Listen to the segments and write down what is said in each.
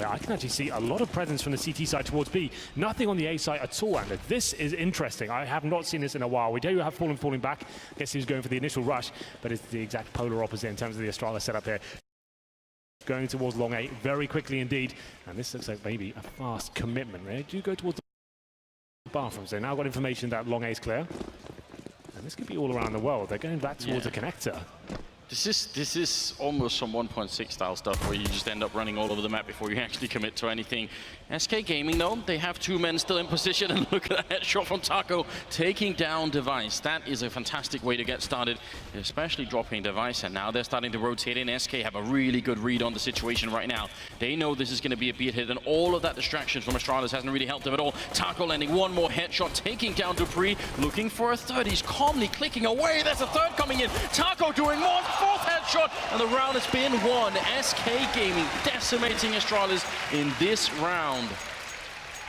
I can actually see a lot of presence from the CT side towards B. Nothing on the A side at all, and this is interesting. I have not seen this in a while. We do have Fallen falling back. I guess he was going for the initial rush, but it's the exact polar opposite in terms of the Astralis setup here. Going towards long A very quickly indeed, and this looks like maybe a fast commitment. They do go towards the bathrooms. They've now got information that long A is clear, and this could be all around the world. They're going back towards the connector. This is almost some 1.6 style stuff where you just end up running all over the map before you actually commit to anything. SK Gaming though, they have two men still in position, and look at that headshot from Taco taking down Device. That is a fantastic way to get started, especially dropping Device, and now they're starting to rotate in. SK have a really good read on the situation right now. They know this is going to be a beat hit, and all of that distraction from Astralis hasn't really helped them at all. Taco landing one more headshot, taking down Dupree, looking for a third. He's calmly clicking away. There's a third coming in. Taco doing more. Fourth headshot, and the round has been won. SK Gaming decimating Astralis in this round.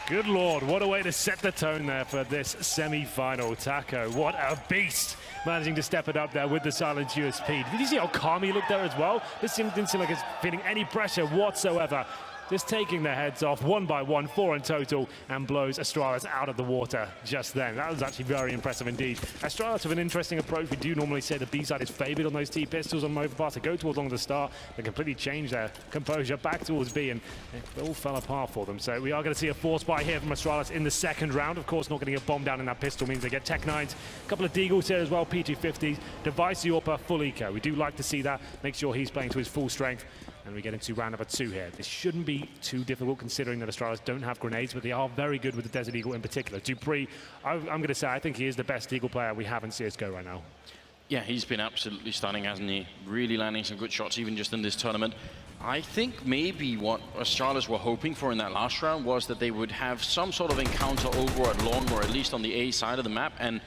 Good lord, what a way to set the tone there for this semi-final. Taco, what a beast, managing to step it up there with the silent USP. Did you see how calm he looked there as well? This didn't seem like he's feeling any pressure whatsoever. Just taking their heads off one by one, 4 in total, and blows Astralis out of the water just then. That was actually very impressive indeed. Astralis with an interesting approach. We do normally say the B side is favored on those T pistols on overpass. They go towards long the start. They completely change their composure back towards B, and it all fell apart for them. So we are going to see a force buy here from Astralis in the second round. Of course, not getting a bomb down in that pistol means they get Tech 9s. A couple of Deagles here as well, P250s. Device Yorpa, full eco. We do like to see that. Make sure he's playing to his full strength. And we get into round number 2 here. This shouldn't be too difficult considering that Astralis don't have grenades, but they are very good with the Desert Eagle in particular. Dupree, I'm going to say I think he is the best Eagle player we have in CSGO right now. Yeah, he's been absolutely stunning, hasn't he? Really landing some good shots even just in this tournament. I think maybe what Astralis were hoping for in that last round was that they would have some sort of encounter over at long, or at least on the A side of the map, and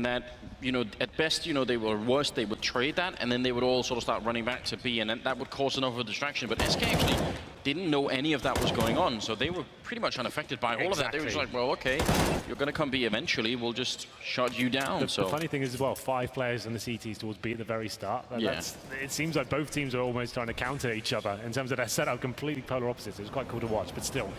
that, you know, at best, you know, they were worst, they would trade that, and then they would all sort of start running back to B, and then that would cause enough of a distraction. But SK actually didn't know any of that was going on, so they were pretty much unaffected by all of that. They were just like, well, okay, you're going to come B eventually, we'll just shut you down. The funny thing is as well, 5 players on the CTs towards B at the very start. It seems like both teams are almost trying to counter each other in terms of their setup, completely polar opposites. It was quite cool to watch, but still,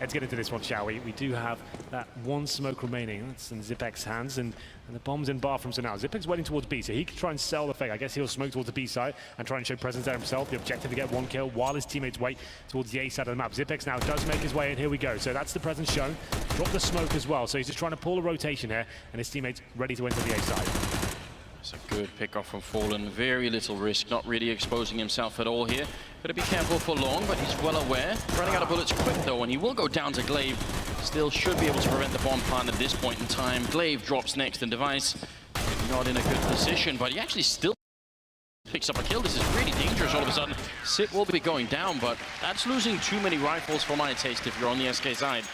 let's get into this one, shall we? We do have that one smoke remaining. That's in Zipek's hands, and the bomb's in bathrooms. So now Zipek's waiting towards B, so he can try and sell the fake. I guess he'll smoke towards the B side and try and show presence there himself. The objective to get 1 kill while his teammates wait towards the A side of the map. Zipek's now does make his way in. Here we go. So that's the presence shown. Drop the smoke as well. So he's just trying to pull a rotation here, and his teammates ready to enter the A side. It's a good pick-off from Fallen. Very little risk, not really exposing himself at all here. Got to be careful for long, but he's well aware. Running out of bullets quick though, and he will go down to Glaive. Still should be able to prevent the bomb plant at this point in time. Glaive drops next, and Device not in a good position, but he actually still picks up a kill. This is really dangerous all of a sudden. Sit will be going down, but that's losing too many rifles for my taste if you're on the SK side.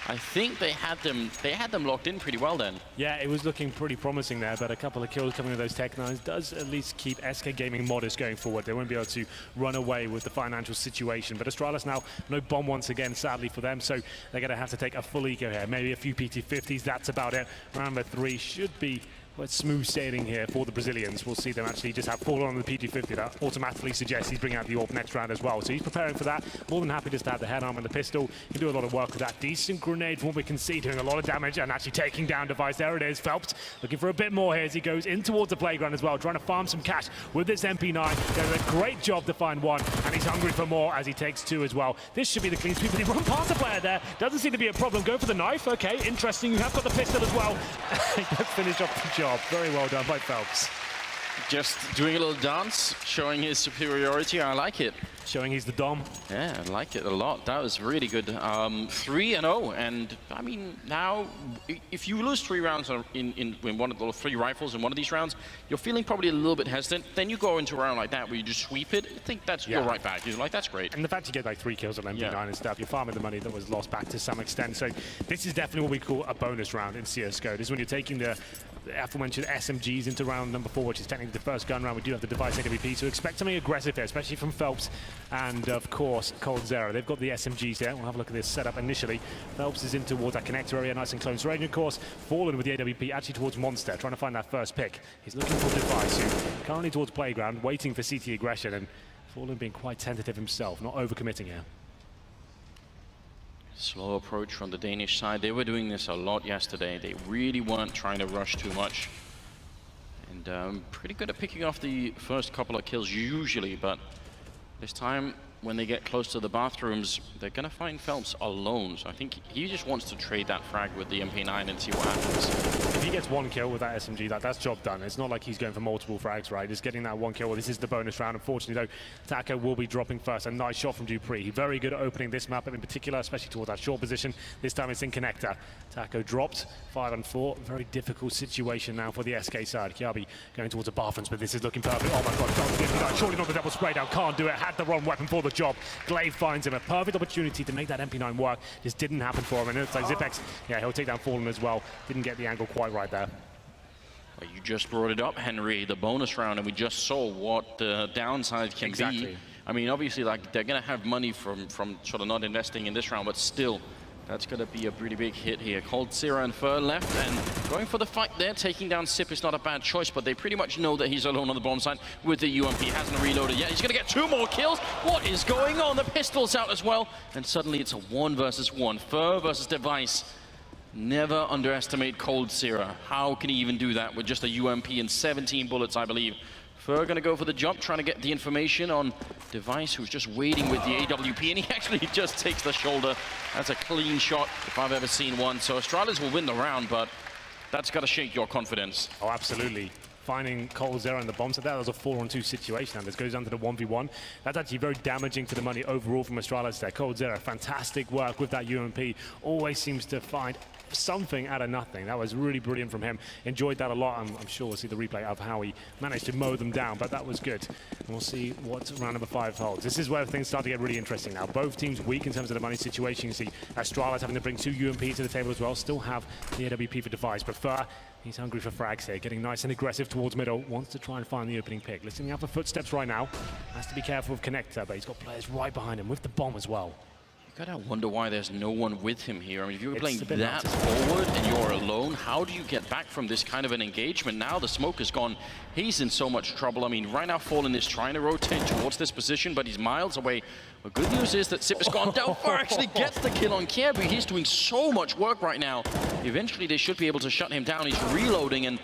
I think they had them locked in pretty well then. Yeah, it was looking pretty promising there, but a couple of kills coming with those Tech 9s does at least keep SK Gaming modest going forward. They won't be able to run away with the financial situation. But Astralis now, no bomb once again, sadly for them, so they're going to have to take a full eco here. Maybe a few PT50s, that's about it. Round number 3 should be smooth sailing here for the Brazilians. We'll see them actually just have fallen on the PT50. That automatically suggests he's bringing out the AWP next round as well. So he's preparing for that. More than happy just to have the head arm and the pistol. He can do a lot of work with that. Decent grenade from what we can see, doing a lot of damage and actually taking down Device. There it is. Phelps looking for a bit more here as he goes in towards the playground as well, trying to farm some cash with this MP9. Does a great job to find 1, and he's hungry for more as he takes 2 as well. This should be the clean sweep, but he run past the player there. Doesn't seem to be a problem. Go for the knife. Okay, interesting. You have got the pistol as well. Let's finish off the job. Very well done by Phelps. Just doing a little dance, showing his superiority. I like it. Showing he's the Dom. Yeah, I like it a lot. That was really good. 3-0, and I mean, now, if you lose 3 rounds in one of the 3 rifles in one of these rounds, you're feeling probably a little bit hesitant. Then you go into a round like that where you just sweep it. I think that's you're right back. You're like, that's great. And the fact you get like 3 kills on MP9 and stuff, you're farming the money that was lost back to some extent. So this is definitely what we call a bonus round in CSGO. This is when you're taking the aforementioned SMGs into round number 4, which is technically the first gun round. We do have the Device AWP, so expect something aggressive here, especially from Phelps and, of course, Coldzera. They've got the SMGs there. We'll have a look at this setup initially. Phelps is in towards that connector area, nice and close range, of course. Fallen with the AWP actually towards Monster, trying to find that first pick. He's looking for Device, who currently towards Playground, waiting for CT aggression, and Fallen being quite tentative himself, not overcommitting here. Slow approach from the Danish side. They were doing this a lot yesterday. They really weren't trying to rush too much. And pretty good at picking off the first couple of kills usually, but this time when they get close to the bathrooms, they're gonna find Phelps alone. So I think he just wants to trade that frag with the MP9 and see what happens. If he gets one kill with that SMG, that's job done. It's not like he's going for multiple frags, right? Just getting that one kill. This is the bonus round. Unfortunately, though, Taco will be dropping first. A nice shot from Dupree. Very good at opening this map in particular, especially towards that short position. This time it's in connector. Taco dropped 5 on 4. Very difficult situation now for the SK side. Kiabi going towards the bathrooms, but this is looking perfect. Oh my God, surely not the double spray down. Can't do it. Had the wrong weapon for the job. Glaive finds him a perfect opportunity to make that MP9 work. Just didn't happen for him. And it's like Zipex, yeah, he'll take down Fallen as well. Didn't get the angle quite right there. Well, you just brought it up, Henry, the bonus round, and we just saw what the downside can be. I mean, obviously, like, they're going to have money from sort of not investing in this round, but still, that's going to be a pretty big hit here. coldzera and Fur left, and going for the fight there, taking down Sip is not a bad choice, but they pretty much know that he's alone on the bomb side with the UMP. Hasn't reloaded yet. He's going to get 2 more kills. What is going on? The pistol's out as well, and suddenly it's a 1 versus 1. Fur versus Device. Never underestimate coldzera. How can he even do that with just a UMP and 17 bullets, I believe? Fur going to go for the jump, trying to get the information on Device, who's just waiting with the AWP, and he actually just takes the shoulder. That's a clean shot, if I've ever seen one. So Astralis will win the round, but that's got to shake your confidence. Oh, absolutely. Finding coldzera in the bomb, so that was a 4-on-2 situation, and this goes down to the 1v1. That's actually very damaging to the money overall from Astralis there. coldzera, fantastic work with that UMP. Always seems to find something out of nothing. That was really brilliant from him. Enjoyed that a lot. I'm sure we'll see the replay of how he managed to mow them down, but that was good. And we'll see what round number 5 holds. This is where things start to get really interesting now. Both teams weak in terms of the money situation. You see Astralis having to bring 2 UMPs to the table as well. Still have the AWP for Device, but Fur, he's hungry for frags here, getting nice and aggressive towards middle, wants to try and find the opening pick. Listening out for footsteps right now, has to be careful with connector, but he's got players right behind him with the bomb as well. You gotta wonder why there's no one with him here. I mean, if you were playing that forward and you're alone, how do you get back from this kind of an engagement? Now the smoke is gone. He's in so much trouble. I mean, right now Fallen is trying to rotate towards this position, but he's miles away. The good news is that Sip has gone down. Fur actually gets the kill on Kjaerbye. He's doing so much work right now. Eventually they should be able to shut him down. He's reloading, and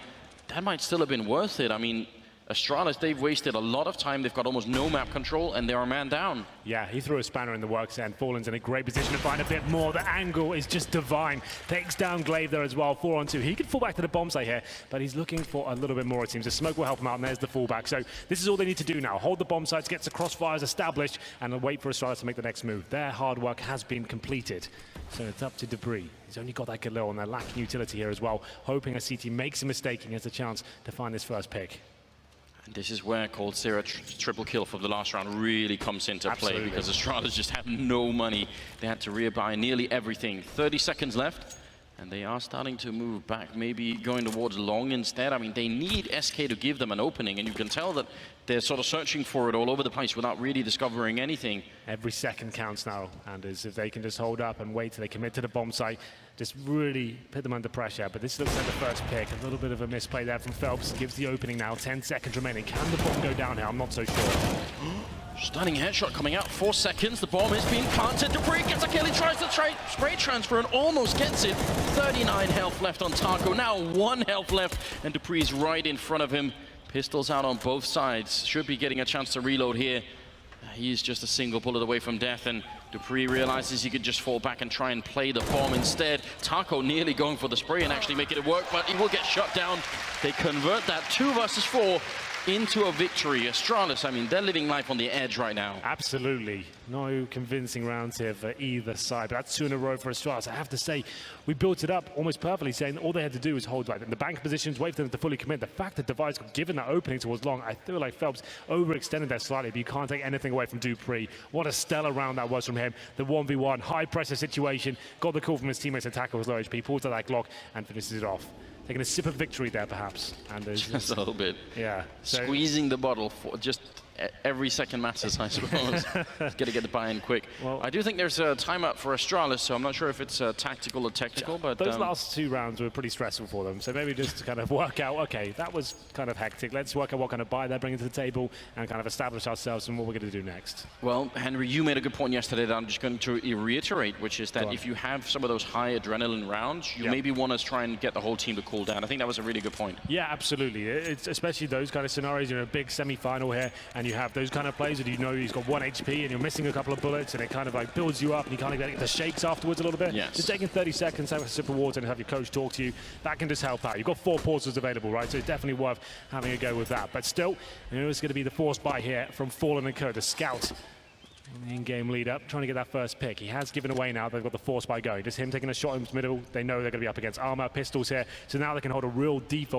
that might still have been worth it. I mean, Astralis, they've wasted a lot of time. They've got almost no map control, and they are man down. Yeah, he threw a spanner in the works, and Fallen's in a great position to find a bit more. The angle is just divine. Takes down Glaive there as well, 4-on-2. He could fall back to the bomb site here, but he's looking for a little bit more, it seems. The smoke will help him out, and there's the fallback. So this is all they need to do now. Hold the bomb sites, get the crossfires established, and then wait for Astralis to make the next move. Their hard work has been completed. So it's up to Dupree. He's only got that Galil, and they're lacking utility here as well. Hoping a CT makes a mistake and gets a chance to find this first pick. And this is where coldzera triple kill for the last round really comes into play, because Astralis just had no money. They had to rebuy nearly everything. 30 seconds left, and they are starting to move back, maybe going towards long instead. I mean, they need SK to give them an opening, and you can tell that they're sort of searching for it all over the place without really discovering anything. Every second counts now, and as if they can just hold up and wait till they commit to the bomb site, just really put them under pressure. But this looks like the first pick. A little bit of a misplay there from Phelps. Gives the opening now. 10 seconds remaining. Can the bomb go down here? I'm not so sure. Stunning headshot coming out. 4 seconds. The bomb is being planted. Dupree gets a kill. He tries to spray transfer and almost gets it. 39 health left on Taco. Now 1 health left, and Dupree's right in front of him. Pistols out on both sides. Should be getting a chance to reload here. He's just a single bullet away from death, and Dupree realizes he could just fall back and try and play the bomb instead. Taco nearly going for the spray and actually making it work, but he will get shut down. They convert that 2 versus 4 into a victory. Astralis, I mean, they're living life on the edge right now. Absolutely. No convincing rounds here for either side, but that's 2 in a row for Astralis. I have to say, we built it up almost perfectly, saying all they had to do was hold right in the bank positions, wait for them to fully commit. The fact that Device got given that opening towards long, I feel like Phelps overextended that slightly, but you can't take anything away from Dupree. What a stellar round that was from him. The 1v1, high pressure situation, got the call from his teammates to tackle his low HP, pulls out that Glock and finishes it off. Taking a sip of victory there, perhaps. And just a little bit. Yeah. So squeezing the bottle for just every second matters, I suppose. Got to get the buy-in quick. Well, I do think there's a timeout for Astralis, so I'm not sure if it's tactical or technical, but those last 2 rounds were pretty stressful for them. So maybe just to kind of work out, okay, that was kind of hectic. Let's work out what kind of buy they're bringing to the table and kind of establish ourselves and what we're going to do next. Well, Henry, you made a good point yesterday that I'm just going to reiterate, which is that if you have some of those high adrenaline rounds, you maybe want to try and get the whole team to cool down. I think that was a really good point. Yeah, absolutely. It's especially those kind of scenarios, you know, a big semi-final here, and you have those kind of plays that you know he's got 1 HP and you're missing a couple of bullets, and it kind of like builds you up, and you kind of get the shakes afterwards a little bit. Yes. Just taking 30 seconds, have a sip of water, and have your coach talk to you, that can just help out. You've got 4 pauses available, right? So it's definitely worth having a go with that. But still, you know, it's going to be the forced buy here from Fallen and Co, the scout. The in-game lead up, trying to get that first pick. He has given away now. They've got the force by going. Just him taking a shot in the middle. They know they're going to be up against armor, pistols here. So now they can hold a real deep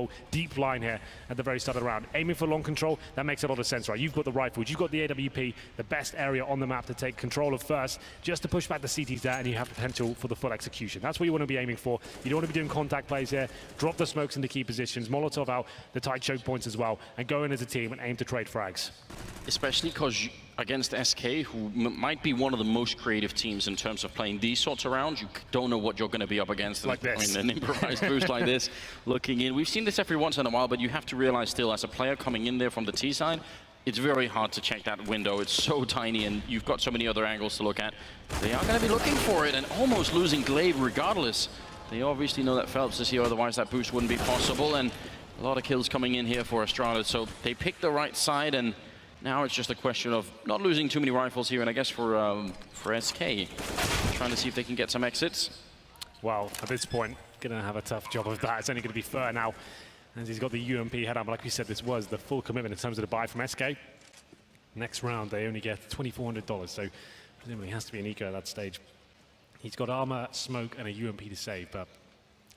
line here at the very start of the round. Aiming for long control, that makes a lot of sense, right? You've got the rifles, you've got the AWP, the best area on the map to take control of first, just to push back the CTs there, and you have the potential for the full execution. That's what you want to be aiming for. You don't want to be doing contact plays here. Drop the smokes into key positions, Molotov out the tight choke points as well, and go in as a team and aim to trade frags. Especially because against SK, who might be one of the most creative teams in terms of playing these sorts of rounds, you don't know what you're going to be up against. Like this. An improvised boost like this, looking in. We've seen this every once in a while, but you have to realize still, as a player coming in there from the T side, it's very hard to check that window. It's so tiny, and you've got so many other angles to look at. They are going to be looking for it, and almost losing Glaive regardless. They obviously know that Phelps is here, otherwise that boost wouldn't be possible, and a lot of kills coming in here for Astralis. So they picked the right side, and now it's just a question of not losing too many rifles here, and I guess for SK, trying to see if they can get some exits. Well, at this point, going to have a tough job of that. It's only going to be fair now, as he's got the UMP head up. But like we said, this was the full commitment in terms of the buy from SK. Next round, they only get $2,400, so presumably it has to be an eco at that stage. He's got armor, smoke, and a UMP to save, but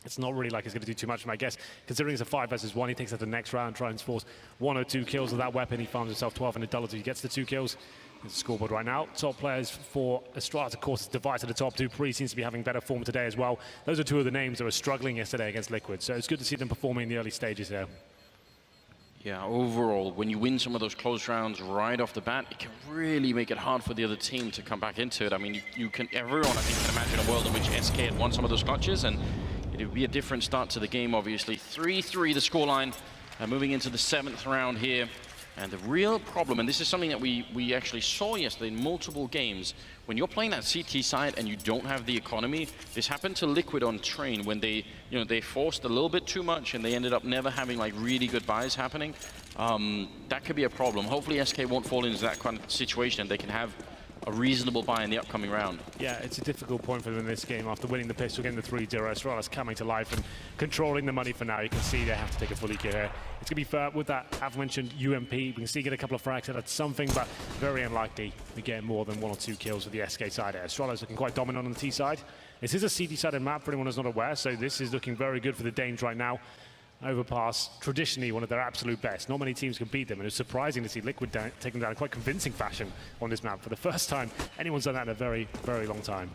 it's not really like it's going to do too much. I guess, considering it's a 5 versus 1, he takes that to the next round, tries to force 1 or 2 kills with that weapon. He farms himself $1,200 if he gets the 2 kills. It's the scoreboard right now. Top players for Astralis, of course, is divided to the top 2. Pre seems to be having better form today as well. Those are 2 of the names that were struggling yesterday against Liquid, so it's good to see them performing in the early stages here. Yeah, overall, when you win some of those close rounds right off the bat, it can really make it hard for the other team to come back into it. I mean, you can, everyone, I think, can imagine a world in which SK had won some of those clutches, and it would be a different start to the game, obviously. 3-3 the scoreline, moving into the 7th round here. And the real problem, and this is something that we actually saw yesterday in multiple games, when you're playing that CT side and you don't have the economy, this happened to Liquid on Train when they, you know, they forced a little bit too much and they ended up never having like really good buys happening. That could be a problem. Hopefully SK won't fall into that kind of situation and they can have a reasonable buy in the upcoming round. Yeah, it's a difficult point for them in this game after winning the pistol, getting the 3-0. Astralis coming to life and controlling the money for now. You can see they have to take a full eco here. It's going to be fair with that aforementioned UMP. We can see get a couple of frags out of something, but very unlikely we get more than 1 or 2 kills with the SK side. Astralis looking quite dominant on the T side. This is a CT-sided map for anyone who's not aware, so this is looking very good for the Danes right now. Overpass, traditionally one of their absolute best. Not many teams can beat them, and it's surprising to see Liquid take them down in quite convincing fashion on this map for the first time anyone's done that in a very, very long time.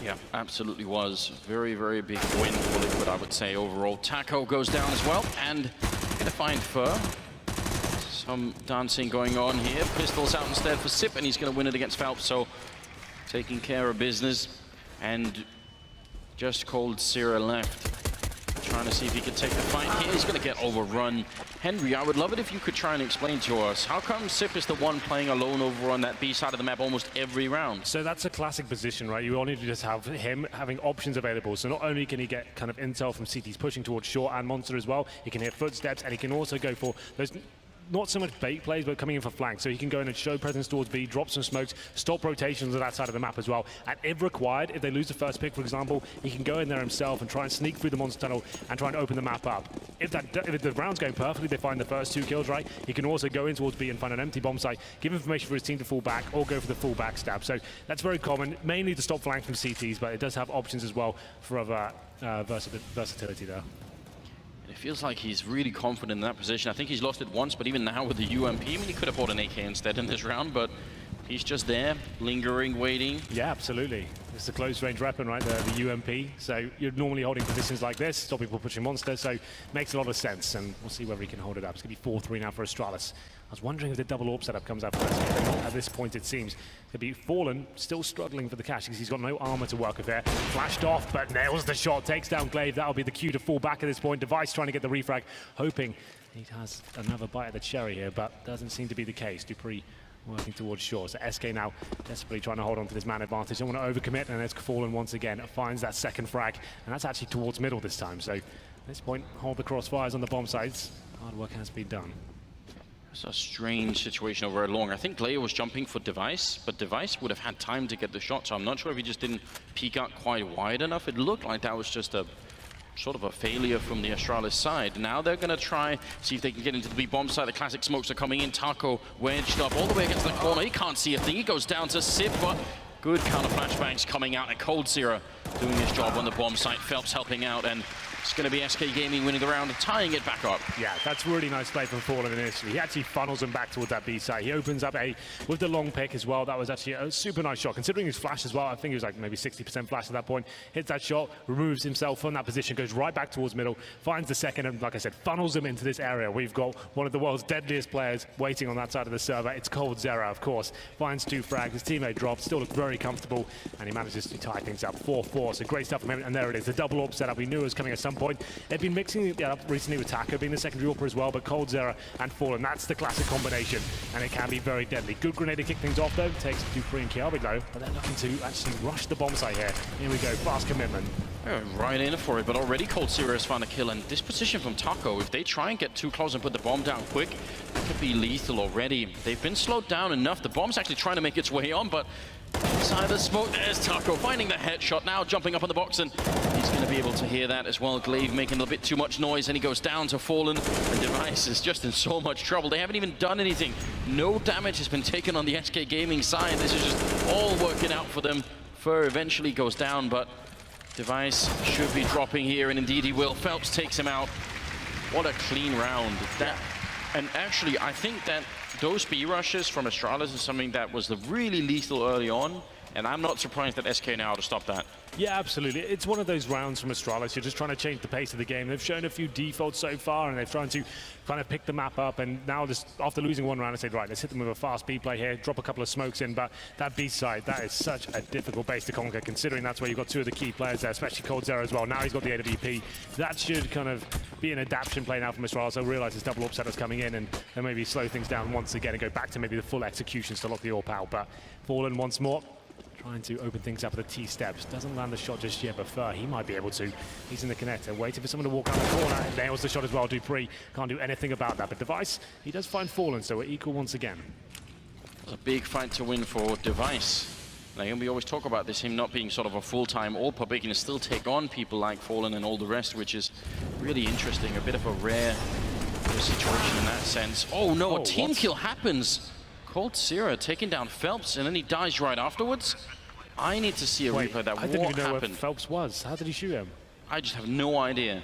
Yeah, absolutely was. Very, very big win for Liquid, I would say, overall. Taco goes down as well, and gonna find Fur. Some dancing going on here. Pistols out instead for Sip, and he's gonna win it against Phelps, so taking care of business. And just cold Sierra left. Trying to see if he can take the fight here. He's going to get overrun. Henry, I would love it if you could try and explain to us, how come Sip is the one playing alone over on that B side of the map almost every round? So that's a classic position, right? You only just have him having options available. So not only can he get kind of intel from CTs pushing towards short and monster as well, he can hear footsteps, and he can also go for those not so much bait plays, but coming in for flank. So he can go in and show presence towards B, drop some smokes, stop rotations on that side of the map as well. And if required, if they lose the first pick, for example, he can go in there himself and try and sneak through the monster tunnel and try and open the map up. If the round's going perfectly, they find the first 2 kills, right? He can also go in towards B and find an empty bomb site, give information for his team to fall back, or go for the full backstab. So that's very common, mainly to stop flank from CTs, but it does have options as well for other versatility there. It feels like he's really confident in that position. I think he's lost it once, but even now with the UMP, I mean, he could have bought an AK instead in this round, but he's just there, lingering, waiting. Yeah, absolutely. It's a close-range weapon, right, the UMP. So you're normally holding positions like this, stop people pushing monsters, so makes a lot of sense, and we'll see whether he can hold it up. It's going to be 4-3 now for Astralis. I was wondering if the double AWP setup comes up for SK. At this point, it seems to be Fallen, still struggling for the catch because he's got no armor to work with here. Flashed off, but nails the shot, takes down Glaive. That'll be the cue to fall back at this point. Device trying to get the refrag, hoping he has another bite of the cherry here, but doesn't seem to be the case. Dupree working towards shore. So SK now desperately trying to hold on to this man advantage. Don't want to overcommit, and it's Fallen once again finds that second frag, and that's actually towards middle this time. So at this point, hold the crossfires on the bomb sites. Hard work has been done. It's a strange situation over long. I think Glaive was jumping for Device, but Device would have had time to get the shot, so I'm not sure if he just didn't peek out quite wide enough. It looked like that was just a sort of a failure from the Astralis side. Now they're going to try, see if they can get into the B bomb side. The classic smokes are coming in. Taco wedged up all the way against the corner. He can't see a thing. He goes down to Sip, but good counter flashbangs coming out. And Coldzera doing his job on the bomb site. Phelps helping out, and it's going to be SK Gaming winning the round and tying it back up. Yeah, that's really nice play from Fallen initially. He actually funnels him back towards that B side. He opens up A with the long pick as well. That was actually a super nice shot. Considering his flash as well, I think he was like maybe 60% flash at that point. Hits that shot, removes himself from that position, goes right back towards middle, finds the second, and like I said, funnels him into this area. We've got one of the world's deadliest players waiting on that side of the server. It's Coldzera, of course. Finds 2 frags. His teammate drops, still looks very comfortable, and he manages to tie things up 4-4. So great stuff from him, and there it is. The double AWP setup we knew was coming at some point. They've been mixing it up recently with Taco being the secondary AWPer as well, but Coldzera and Fallen, that's the classic combination, and it can be very deadly. Good grenade to kick things off though, takes Dupree and Kiabi low, but they're looking to actually rush the bomb site here. Here we go, fast commitment. Right in for it, but already Coldzera has found a kill, and this position from Taco, if they try and get too close and put the bomb down quick, it could be lethal already. They've been slowed down enough. The bomb's actually trying to make its way on, but inside the smoke, there's Taco finding the headshot now, jumping up on the box, and he's going to be able to hear that as well. Glaive making a little bit too much noise, and he goes down to Fallen, and Device is just in so much trouble. They haven't even done anything. No damage has been taken on the SK Gaming side. This is just all working out for them. Fur eventually goes down, but Device should be dropping here, and indeed he will. Phelps takes him out. What a clean round. And actually, I think that those B rushes from Astralis is something that was really lethal early on, and I'm not surprised that SK know how to stop that. Yeah, absolutely. It's one of those rounds from Astralis. You're just trying to change the pace of the game. They've shown a few defaults so far, and they're trying to kind of pick the map up. And now, just after losing one round, I said, right, let's hit them with a fast B play here, drop a couple of smokes in. But that B side, that is such a difficult base to conquer, considering that's where you've got 2 of the key players there, especially Coldzera as well. Now he's got the AWP. That should kind of be an adaptation play now from Astralis. So realize his double AWP setup's coming in, and then maybe slow things down once again and go back to maybe the full executions to lock the AWP out. But Fallen once more, trying to open things up with the T-steps. Doesn't land the shot just yet, but Fur, he might be able to. He's in the connector, waiting for someone to walk out the corner. Nails the shot as well. Dupree can't do anything about that. But Device, he does find Fallen, so we're equal once again. It's a big fight to win for Device. Now, we always talk about this, him not being sort of a full-time AWPer, but he can still take on people like Fallen and all the rest, which is really interesting. A bit of a rare situation in that sense. Oh no, a team kill happens. Coldzera taking down Phelps, and then he dies right afterwards. I need to see a replay that. I didn't even know where Phelps was. How did he shoot him? I just have no idea.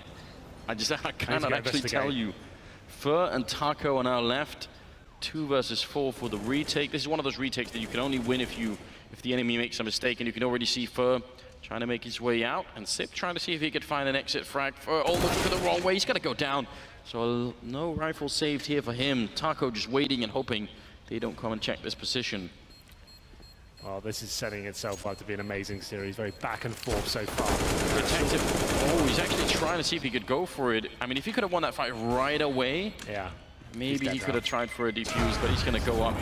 I cannot actually tell you. Fur and Taco are now left. 2 versus 4 for the retake. This is one of those retakes that you can only win if the enemy makes a mistake, and you can already see Fur trying to make his way out, and Sip trying to see if he could find an exit frag. Fur almost took it the wrong way. He's got to go down. So no rifle saved here for him. Taco just waiting and hoping they don't come and check this position. Well, this is setting itself up to be an amazing series. Very back and forth so far. Detective, he's actually trying to see if he could go for it. I mean, if he could have won that fight right away, yeah, maybe he could have tried for a defuse, but he's going to go up.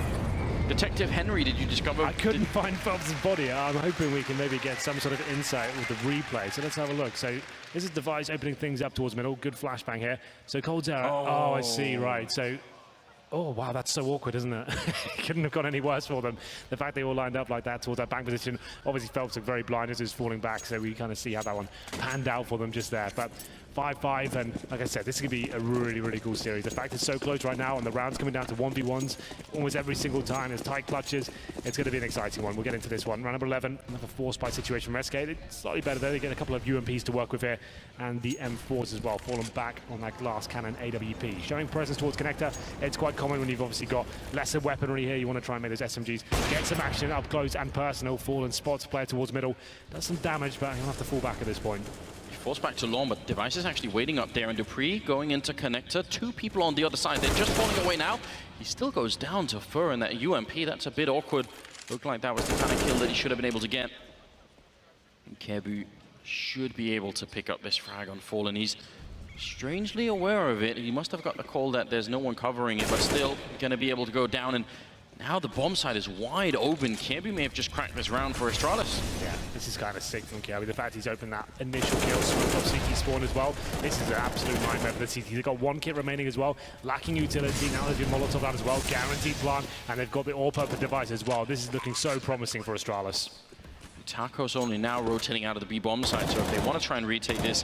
Detective Henry, did you discover? I couldn't find Phelps' body. I'm hoping we can maybe get some sort of insight with the replay. So let's have a look. So this is Device opening things up towards middle. Good flashbang here. So Coldzera. Oh, I see. Right. So. Oh, wow, that's so awkward, isn't it? Couldn't have gone any worse for them. The fact they all lined up like that towards that bank position. Obviously, Phelps looked very blind as he was falling back, so we kind of see how that one panned out for them just there. But 5-5, and like I said, this is going to be a really, really cool series. The fact it's so close right now, and the rounds coming down to 1v1s almost every single time. There's tight clutches. It's going to be an exciting one. We'll get into this one. Round number 11, another 4-spy situation from SK. It's slightly better there. They get a couple of UMPs to work with here, and the M4s as well, falling back on that glass cannon AWP. Showing presence towards connector. It's quite common when you've obviously got lesser weaponry here. You want to try and make those SMGs get some action up close and personal. Fallen spots player towards middle. Does some damage, but he'll have to fall back at this point. forced back to long, but Device is actually waiting up there, and Dupree going into connector. 2 people on the other side. They're just falling away now. He still goes down to Fur, and that UMP, that's a bit awkward. Looked like that was the kind of kill that he should have been able to get. And Kebu should be able to pick up this frag on Fallen. He's strangely aware of it. He must have got the call that there's no one covering it, but still going to be able to go down. And now the bomb side is wide open. Kebu may have just cracked this round for Astralis. Yeah, this is kind of sick from Kebu. The fact he's opened that initial kill, smoked off CT spawn as well. This is an absolute nightmare for the CT. They've got 1 kit remaining as well. Lacking utility. Now there's been Molotov out as well. Guaranteed plant. And they've got the all-purpose device as well. This is looking so promising for Astralis. Taco's only now rotating out of the B bomb side, so if they want to try and retake this,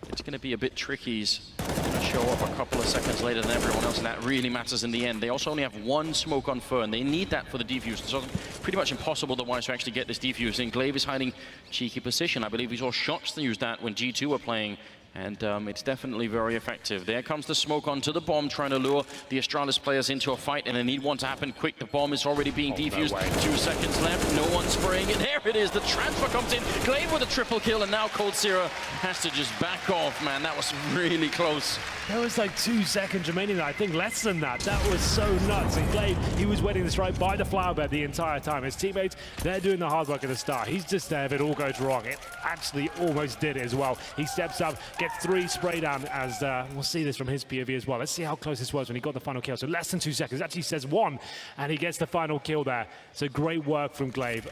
it's going to be a bit tricky. He's going to show up a couple of seconds later than everyone else, and that really matters in the end. They also only have 1 smoke on Fur, and they need that for the defuse. So it's pretty much impossible otherwise to actually get this defuse. And Glaive is hiding cheeky position. I believe we saw Shots use that when G2 were playing, and it's definitely very effective. There comes the smoke onto the bomb, trying to lure the Astralis players into a fight, and they need one to happen quick. The bomb is already being defused. No 2 seconds left. No one spraying it. There it is. The transfer comes in. Glaive with a triple kill, and now coldzera has to just back off, man. That was really close. There was like 2 seconds remaining. I think less than that. That was so nuts. And Glaive, he was waiting to strike by the flower bed the entire time. His teammates, they're doing the hard work at the start. He's just there if it all goes wrong. It actually almost did it as well. He steps up, gets 3 spray down, as we'll see this from his POV as well. Let's see how close this was when he got the final kill. So less than 2 seconds. Actually says 1, and he gets the final kill there. So great work from Glaive.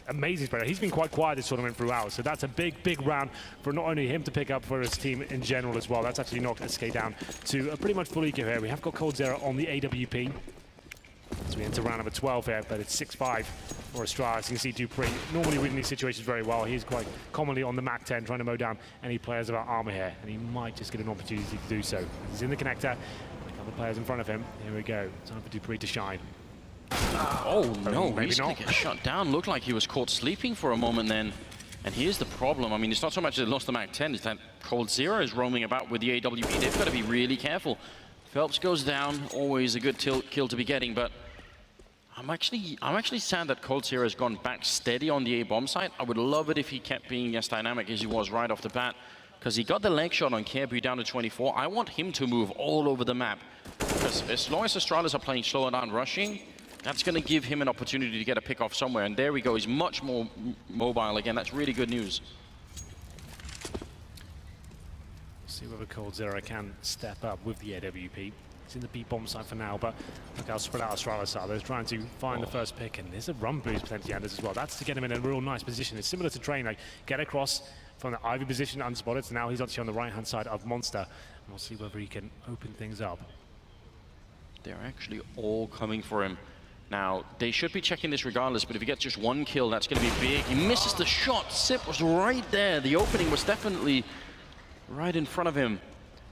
Amazing spreader. He's been quite quiet this tournament throughout, so that's a big round for not only him to pick up, for his team in general as well. That's actually knocked SK down to a pretty much full eco here. We have got coldzera on the AWP. So we enter round number 12 here, but it's 6-5 for Astralis. You can see Dupree normally reading these situations very well. He's quite commonly on the Mac 10 trying to mow down any players of our armor here, and he might just get an opportunity to do so. He's in the connector, a couple of players in front of him. Here we go. Time for Dupree to shine. Oh no, maybe he's not. gonna get shut down. Looked like he was caught sleeping for a moment then. And here's the problem. I mean, it's not so much that they lost the Mac 10, it's that coldzera is roaming about with the AWP. They've got to be really careful. Phelps goes down, always a good kill to be getting, but I'm actually sad that coldzera has gone back steady on the A bomb site. I would love it if he kept being as dynamic as he was right off the bat, because he got the leg shot on Kebu down to 24. I want him to move all over the map, because as long as Astralis are playing slow and down rushing, that's going to give him an opportunity to get a pick off somewhere. And there we go. He's much more mobile again. That's really good news. See whether coldzera can step up with the AWP. He's in the B bomb side for now, but look how spread out Astralis are. They're trying to find the first pick, and there's a run boost potentially Anders as well. That's to get him in a real nice position. It's similar to Train, like get across from the Ivy position unspotted. So now he's actually on the right-hand side of Monster. And we'll see whether he can open things up. They're actually all coming for him. Now, they should be checking this regardless, but if he gets just 1 kill, that's going to be big. He misses the shot. Sip was right there. The opening was definitely right in front of him.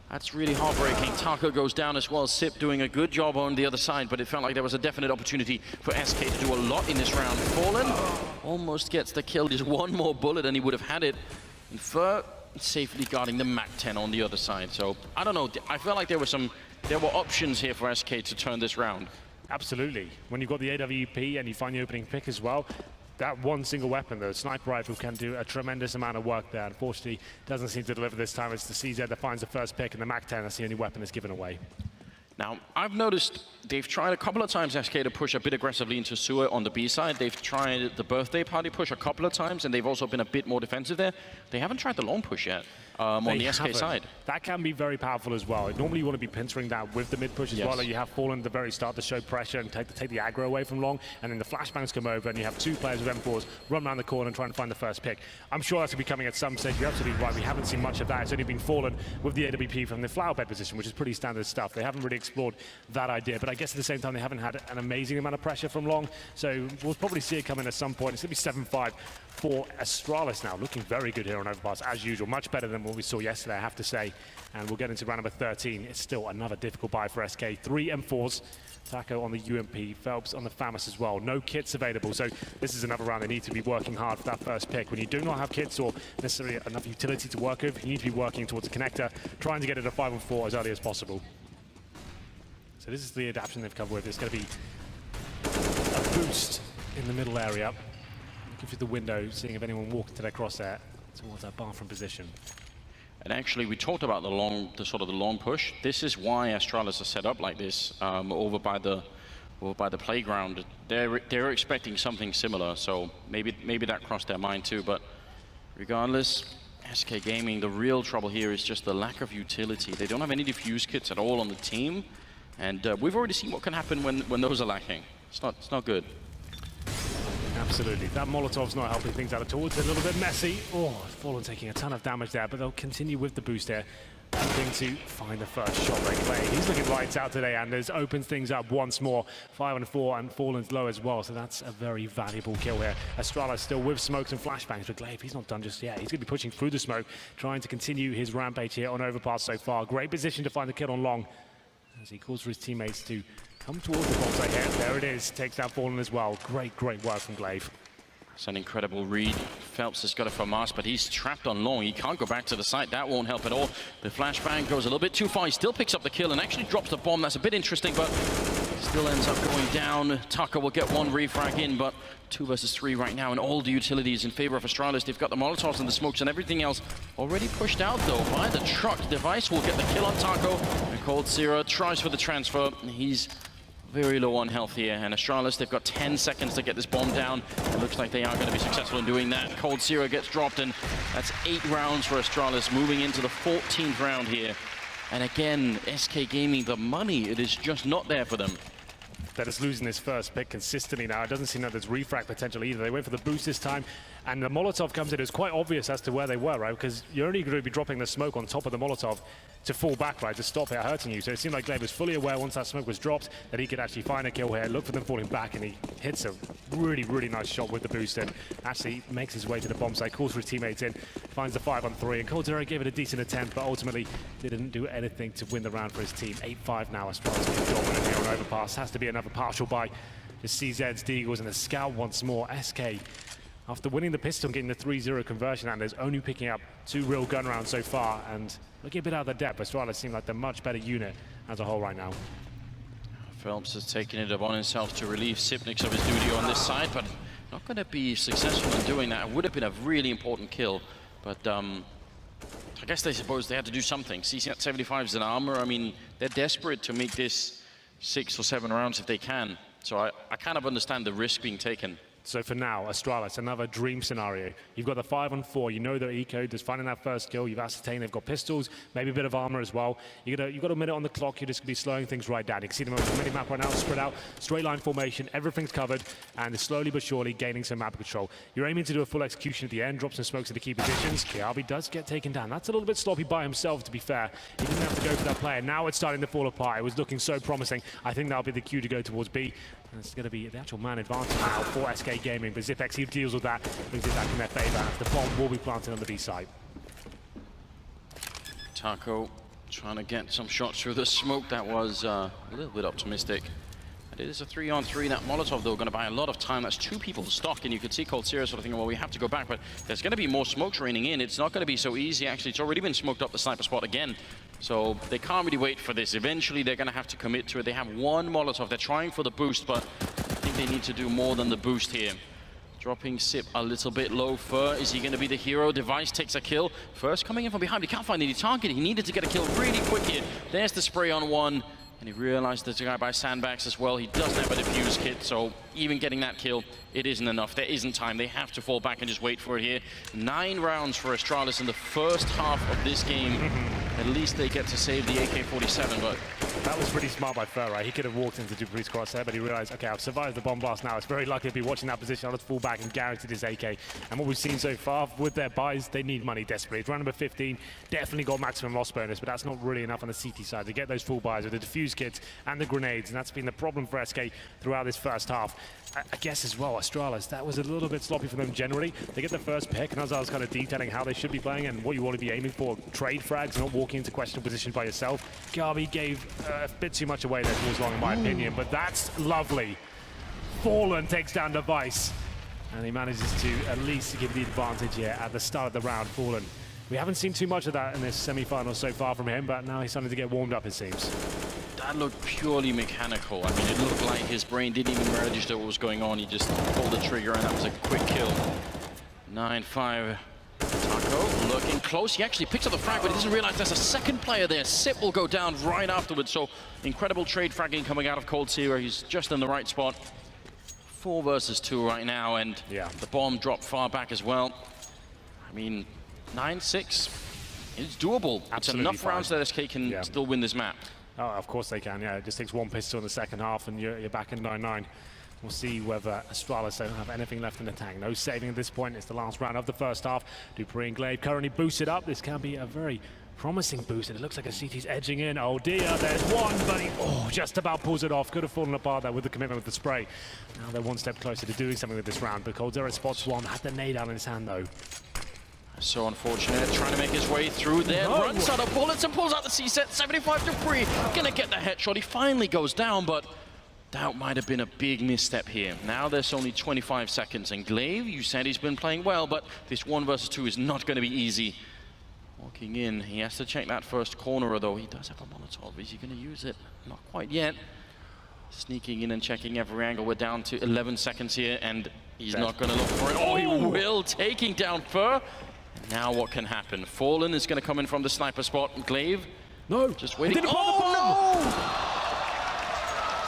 That's really heartbreaking. Taco goes down as well. Sip doing a good job on the other side, but it felt like there was a definite opportunity for SK to do a lot in this round. Fallen almost gets the kill. Just 1 more bullet and he would have had it. And Fur safely guarding the Mac 10 on the other side. So, I don't know. I felt like there were options here for SK to turn this round. Absolutely. When you've got the AWP and you find the opening pick as well, that one single weapon, the sniper rifle, can do a tremendous amount of work there. Unfortunately, doesn't seem to deliver this time. It's the CZ that finds the first pick, and the Mac 10, that's the only weapon that's given away. Now, I've noticed they've tried a couple of times SK to push a bit aggressively into Sewer on the B side. They've tried the birthday party push a couple of times, and they've also been a bit more defensive there. They haven't tried the long push yet on the SK side. That can be very powerful as well. Normally you want to be pinstering that with the mid push as well. Like you have Fallen at the very start to show pressure and take the aggro away from long, and then the flashbangs come over and you have 2 players with M4s run around the corner and try and find the first pick. I'm sure that's going to be coming at some stage. You're absolutely right. We haven't seen much of that. It's only been Fallen with the AWP from the flower bed position, which is pretty standard stuff. They haven't really explored that idea, but I guess at the same time they haven't had an amazing amount of pressure from long, so we'll probably see it come in at some point. It's going to be 7-5 for Astralis now, looking very good here on Overpass as usual, much better than what we saw yesterday, I have to say. And we'll get into round number 13. It's still another difficult buy for SK. 3 M4s, Taco on the UMP, Phelps on the FAMAS as well. No kits available, so this is another round they need to be working hard for that first pick. When you do not have kits or necessarily enough utility to work with, you need to be working towards a connector, trying to get it a 5-on-4 as early as possible. So this is the adaptation they've come with. It's going to be a boost in the middle area. Looking through the window, seeing if anyone walked to their crosshair towards that bathroom position. And actually, we talked about the sort of the long push. This is why Astralis are set up like this over by the playground. They're expecting something similar, so maybe that crossed their mind too. But regardless, SK Gaming, the real trouble here is just the lack of utility. They don't have any defuse kits at all on the team, and we've already seen what can happen when those are lacking. It's not good. Absolutely. That Molotov's not helping things out at all. It's a little bit messy. Oh, Fallen taking a ton of damage there, but they'll continue with the boost here. Hoping to find the first shot they play. He's looking lights out today, Anders. Opens things up once more. 5-4, and Fallen's low as well, so that's a very valuable kill here. Astralis still with smokes and flashbangs, but Glaive, he's not done just yet. He's going to be pushing through the smoke, trying to continue his rampage here on Overpass so far. Great position to find the kill on Long, as he calls for his teammates to come towards the bomb site here. There it is. Takes down Fallen as well. Great work from Glaive. It's an incredible read. Phelps has got it from us, but he's trapped on Long. He can't go back to the site. That won't help at all. The flashbang goes a little bit too far. He still picks up the kill and actually drops the bomb. That's a bit interesting, but still ends up going down. Tucker will get one refrag in, but 2 versus 3 right now, and all the utilities in favor of Astralis. They've got the Molotovs and the smokes and everything else already pushed out, though, by the truck. Device will get the kill on Taco. And coldzera tries for the transfer. He's very low on health here, and Astralis, they've got 10 seconds to get this bomb down. It looks like they are going to be successful in doing that. coldzera gets dropped, and that's 8 rounds for Astralis, moving into the 14th round here. And again, SK Gaming, the money, it is just not there for them. They're just losing this first pick consistently now. It doesn't seem like there's refrag potential either. They went for the boost this time, and the Molotov comes in. It's quite obvious as to where they were, right? Because you're only going to be dropping the smoke on top of the Molotov to fall back, right, to stop it hurting you. So it seemed like Glaive was fully aware once that smoke was dropped that he could actually find a kill here, look for them falling back, and he hits a really nice shot with the boost and actually makes his way to the bomb site, calls for his teammates in, finds the 5-on-3, and coldzera gave it a decent attempt, but ultimately didn't do anything to win the round for his team. 8-5 now. Astralis dominant here on Overpass. Has to be another partial buy. Just CZ's, Deagles, and the scout once more. SK, after winning the pistol and getting the 3-0 conversion, and is only picking up 2 real gun rounds so far, and looking a bit out of their depth. Astralis seem like the much better unit as a whole right now. Phelps has taken it upon himself to relieve Sipnix of his duty on this side, but not going to be successful in doing that. It would have been a really important kill, but I guess they suppose they had to do something. CC-75's an armor. I mean, they're desperate to make this 6 or 7 rounds if they can. So I kind of understand the risk being taken. So for now, Astralis, another dream scenario. You've got the 5-on-4, you know their eco, just finding that first kill, you've ascertained they've got pistols, maybe a bit of armor as well. You've got a minute on the clock, you're just going to be slowing things right down. You can see them on the mini-map right now, spread out, straight line formation, everything's covered, and they're slowly but surely gaining some map control. You're aiming to do a full execution at the end, drop some smokes into key positions. Kiabi does get taken down. That's a little bit sloppy by himself, to be fair. He didn't have to go for that player. Now it's starting to fall apart. It was looking so promising. I think that'll be the cue to go towards B. And it's going to be the actual man advantage now for SK Gaming, but Zipex, he deals with that, brings it back in their favor. The bomb will be planted on the B side. Taco trying to get some shots through the smoke. That was a little bit optimistic. It is a 3-on-3. That Molotov, though, going to buy a lot of time. That's 2 people to stock, and you could see coldzera sort of thinking, well, we have to go back, but there's going to be more smokes raining in. It's not going to be so easy, actually. It's already been smoked up the sniper spot again, so they can't really wait for this. Eventually, they're going to have to commit to it. They have 1 Molotov. They're trying for the boost, but I think they need to do more than the boost here. Dropping Sip a little bit low. Fur, is he going to be the hero? Device takes a kill. First coming in from behind. He can't find any target. He needed to get a kill really quick here. There's the spray on 1. And he realized there's a guy by sandbags as well. He doesn't have a defuse kit, so even getting that kill, it isn't enough. There isn't time. They have to fall back and just wait for it here. 9 rounds for Astralis in the first half of this game. At least they get to save the AK-47, but that was pretty smart by Fur, right? He could have walked into Dupree's crosshair, but he realized, okay, I've survived the bomb blast now. It's very lucky to be watching that position. I'll just fall back and guaranteed his AK. And what we've seen so far with their buys, they need money desperately. It's round number 15, definitely got maximum loss bonus, but that's not really enough on the CT side to get those full buys with the defuse kits and the grenades, and that's been the problem for SK throughout this first half. I guess as well, Astralis, that was a little bit sloppy for them generally. They get the first pick, and as I was kind of detailing how they should be playing and what you want to be aiming for, trade frags, not walking into questionable position by yourself. Gabi gave a bit too much away there towards Long, in my opinion, but that's lovely. Fallen takes down Device, and he manages to at least give the advantage here at the start of the round. Fallen. We haven't seen too much of that in this semi-final so far from him, but now he's starting to get warmed up, it seems. That looked purely mechanical. I mean, it looked like his brain didn't even register what was going on. He just pulled the trigger, and that was a quick kill. 9-5. Taco Taco looking close. He actually picks up the frag, but he doesn't realize there's a second player there. Sip will go down right afterwards. So incredible trade fragging coming out of Cold Zero. He's just in the right spot. 4 versus 2 right now, and the bomb dropped far back as well. I mean, 9-6 is doable. Absolutely it's enough fine. rounds that SK can still win this map. Oh, of course they can, yeah. It just takes one pistol in the second half and you're back in 9-9. We'll see whether Astralis don't have anything left in the tank. No saving at this point. It's the last round of the first half. dupreeh and Glaive currently boosted up. This can be a very promising boost. And it looks like a CT's edging in. Oh dear, there's one, but he just about pulls it off. Could have fallen apart there with the commitment with the spray. Now they're one step closer to doing something with this round. But Cold Zero spots one, had the nade out in his hand though. So unfortunate, trying to make his way through there, runs out of bullets and pulls out the C-set. 75 dupreeh, gonna get the headshot. He finally goes down, but that might have been a big misstep here. Now there's only 25 seconds, and Glaive, you said he's been playing well, but this 1 versus 2 is not gonna be easy. Walking in, he has to check that first corner, though. He does have a Molotov. Is he gonna use it? Not quite yet. Sneaking in and checking every angle. We're down to 11 seconds here, and he's not gonna look for it. Oh, he will, taking down Fur. Now what can happen? Fallen is going to come in from the sniper spot. Glaive, just waiting. Oh,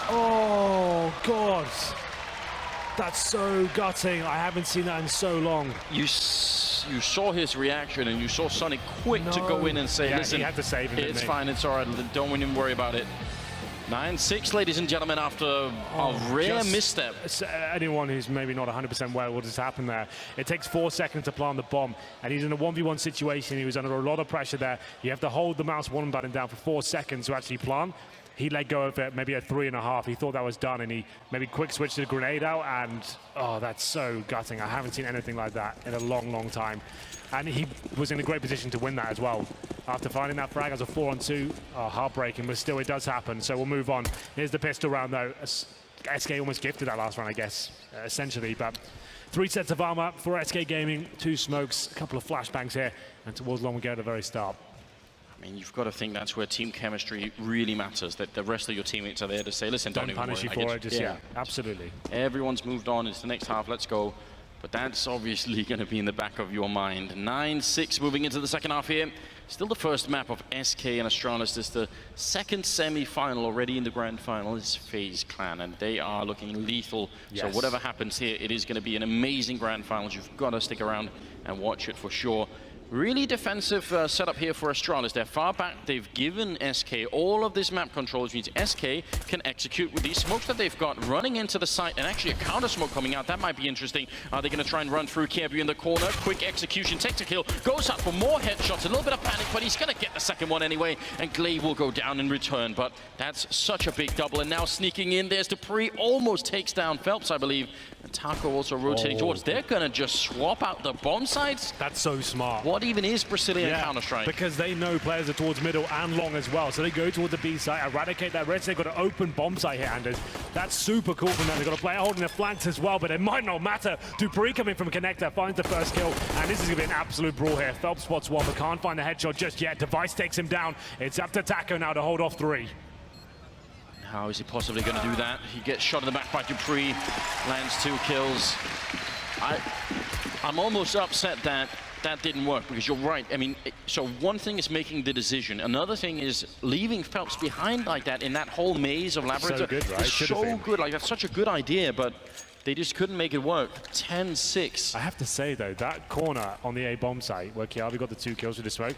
no! Oh, God. That's so gutting. I haven't seen that in so long. You saw his reaction, and you saw Sonic quick to go in and say, listen, he had to save him, it's fine, it's all right, don't even worry about it. 9-6, ladies and gentlemen, after a rare misstep. Anyone who's maybe not 100% aware of what has happened there, it takes 4 seconds to plant the bomb, and he's in a 1v1 situation. He was under a lot of pressure there. You have to hold the mouse button down for 4 seconds to actually plant. He let go of it maybe at 3.5. He thought that was done, and he maybe quick switched the grenade out, and that's so gutting. I haven't seen anything like that in a long, long time. And he was in a great position to win that as well. After finding that frag as a 4-on-2, heartbreaking, but still it does happen. So we'll move on. Here's the pistol round though. SK almost gifted that last round, I guess, essentially. But 3 sets of armor for SK Gaming, 2 smokes, a couple of flashbangs here, and towards long we go at the very start. I mean, you've got to think that's where team chemistry really matters, that the rest of your teammates are there to say, listen, don't even punish you for it, just, absolutely. Everyone's moved on, it's the next half, let's go. But that's obviously going to be in the back of your mind. 9-6 moving into the second half here. Still the first map of SK and Astralis. This is the second semi-final already in the grand final. This is FaZe Clan, and they are looking lethal. So whatever happens here, it is going to be an amazing grand final. You've got to stick around and watch it for sure. Really defensive setup here for Astralis. They're far back. They've given SK all of this map control, which means SK can execute with these smokes that they've got running into the site, and actually a counter smoke coming out. That might be interesting. Are they going to try and run through Kievu in the corner? Quick execution, takes a kill, goes out for more headshots. A little bit of panic, but he's going to get the second one anyway, and Glaive will go down in return. But that's such a big double, and now sneaking in, there's dupreeh, almost takes down Phelps, I believe. And Taco also rotating towards. They're going to just swap out the bomb sites. That's so smart. What even is Brazilian Counter-Strike? Because they know players are towards middle and long as well. So they go towards the B site, eradicate that red. They've got an open bomb site here, Anders. That's super cool from them. They've got a player holding their flanks as well, but it might not matter. dupreeh coming from connector, finds the first kill, and this is going to be an absolute brawl here. Phelps spots one, but can't find the headshot just yet. Device takes him down. It's up to Taco now to hold off 3. How is he possibly going to do that? He gets shot in the back by dupreeh, lands 2 kills. I'm almost upset that that didn't work, because you're right. I mean, so one thing is making the decision. Another thing is leaving Phelps behind like that in that whole maze of labyrinth. So good, right? So good. Like, that's such a good idea, but they just couldn't make it work. 10-6. I have to say, though, that corner on the A bomb site where Kievu got the 2 kills with the smoke,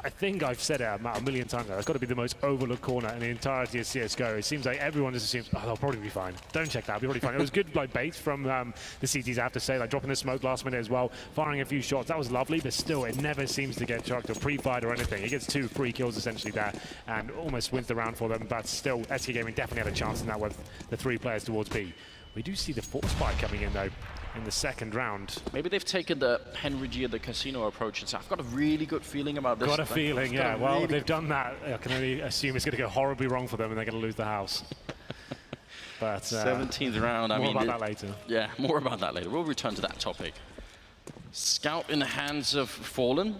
I think I've said it a million times now. It's got to be the most overlooked corner in the entirety of CSGO. It seems like everyone just assumes, they'll probably be fine. Don't check that, they'll be probably fine. It was good like bait from the CTs, I have to say, like dropping the smoke last minute as well, firing a few shots. That was lovely, but still, it never seems to get chucked or pre-fired or anything. He gets 2 free kills essentially there and almost wins the round for them, but still, SK Gaming definitely had a chance in that with the 3 players towards B. We do see the 4th spike coming in, though, in the second round. Maybe they've taken the Henry G at the casino approach and said, I've got a really good feeling about this. Got a feeling, yeah. Well, they've done that. I can only assume it's going to go horribly wrong for them and they're going to lose the house. But 17th round. More about that later. Yeah, more about that later. We'll return to that topic. Scout in the hands of Fallen.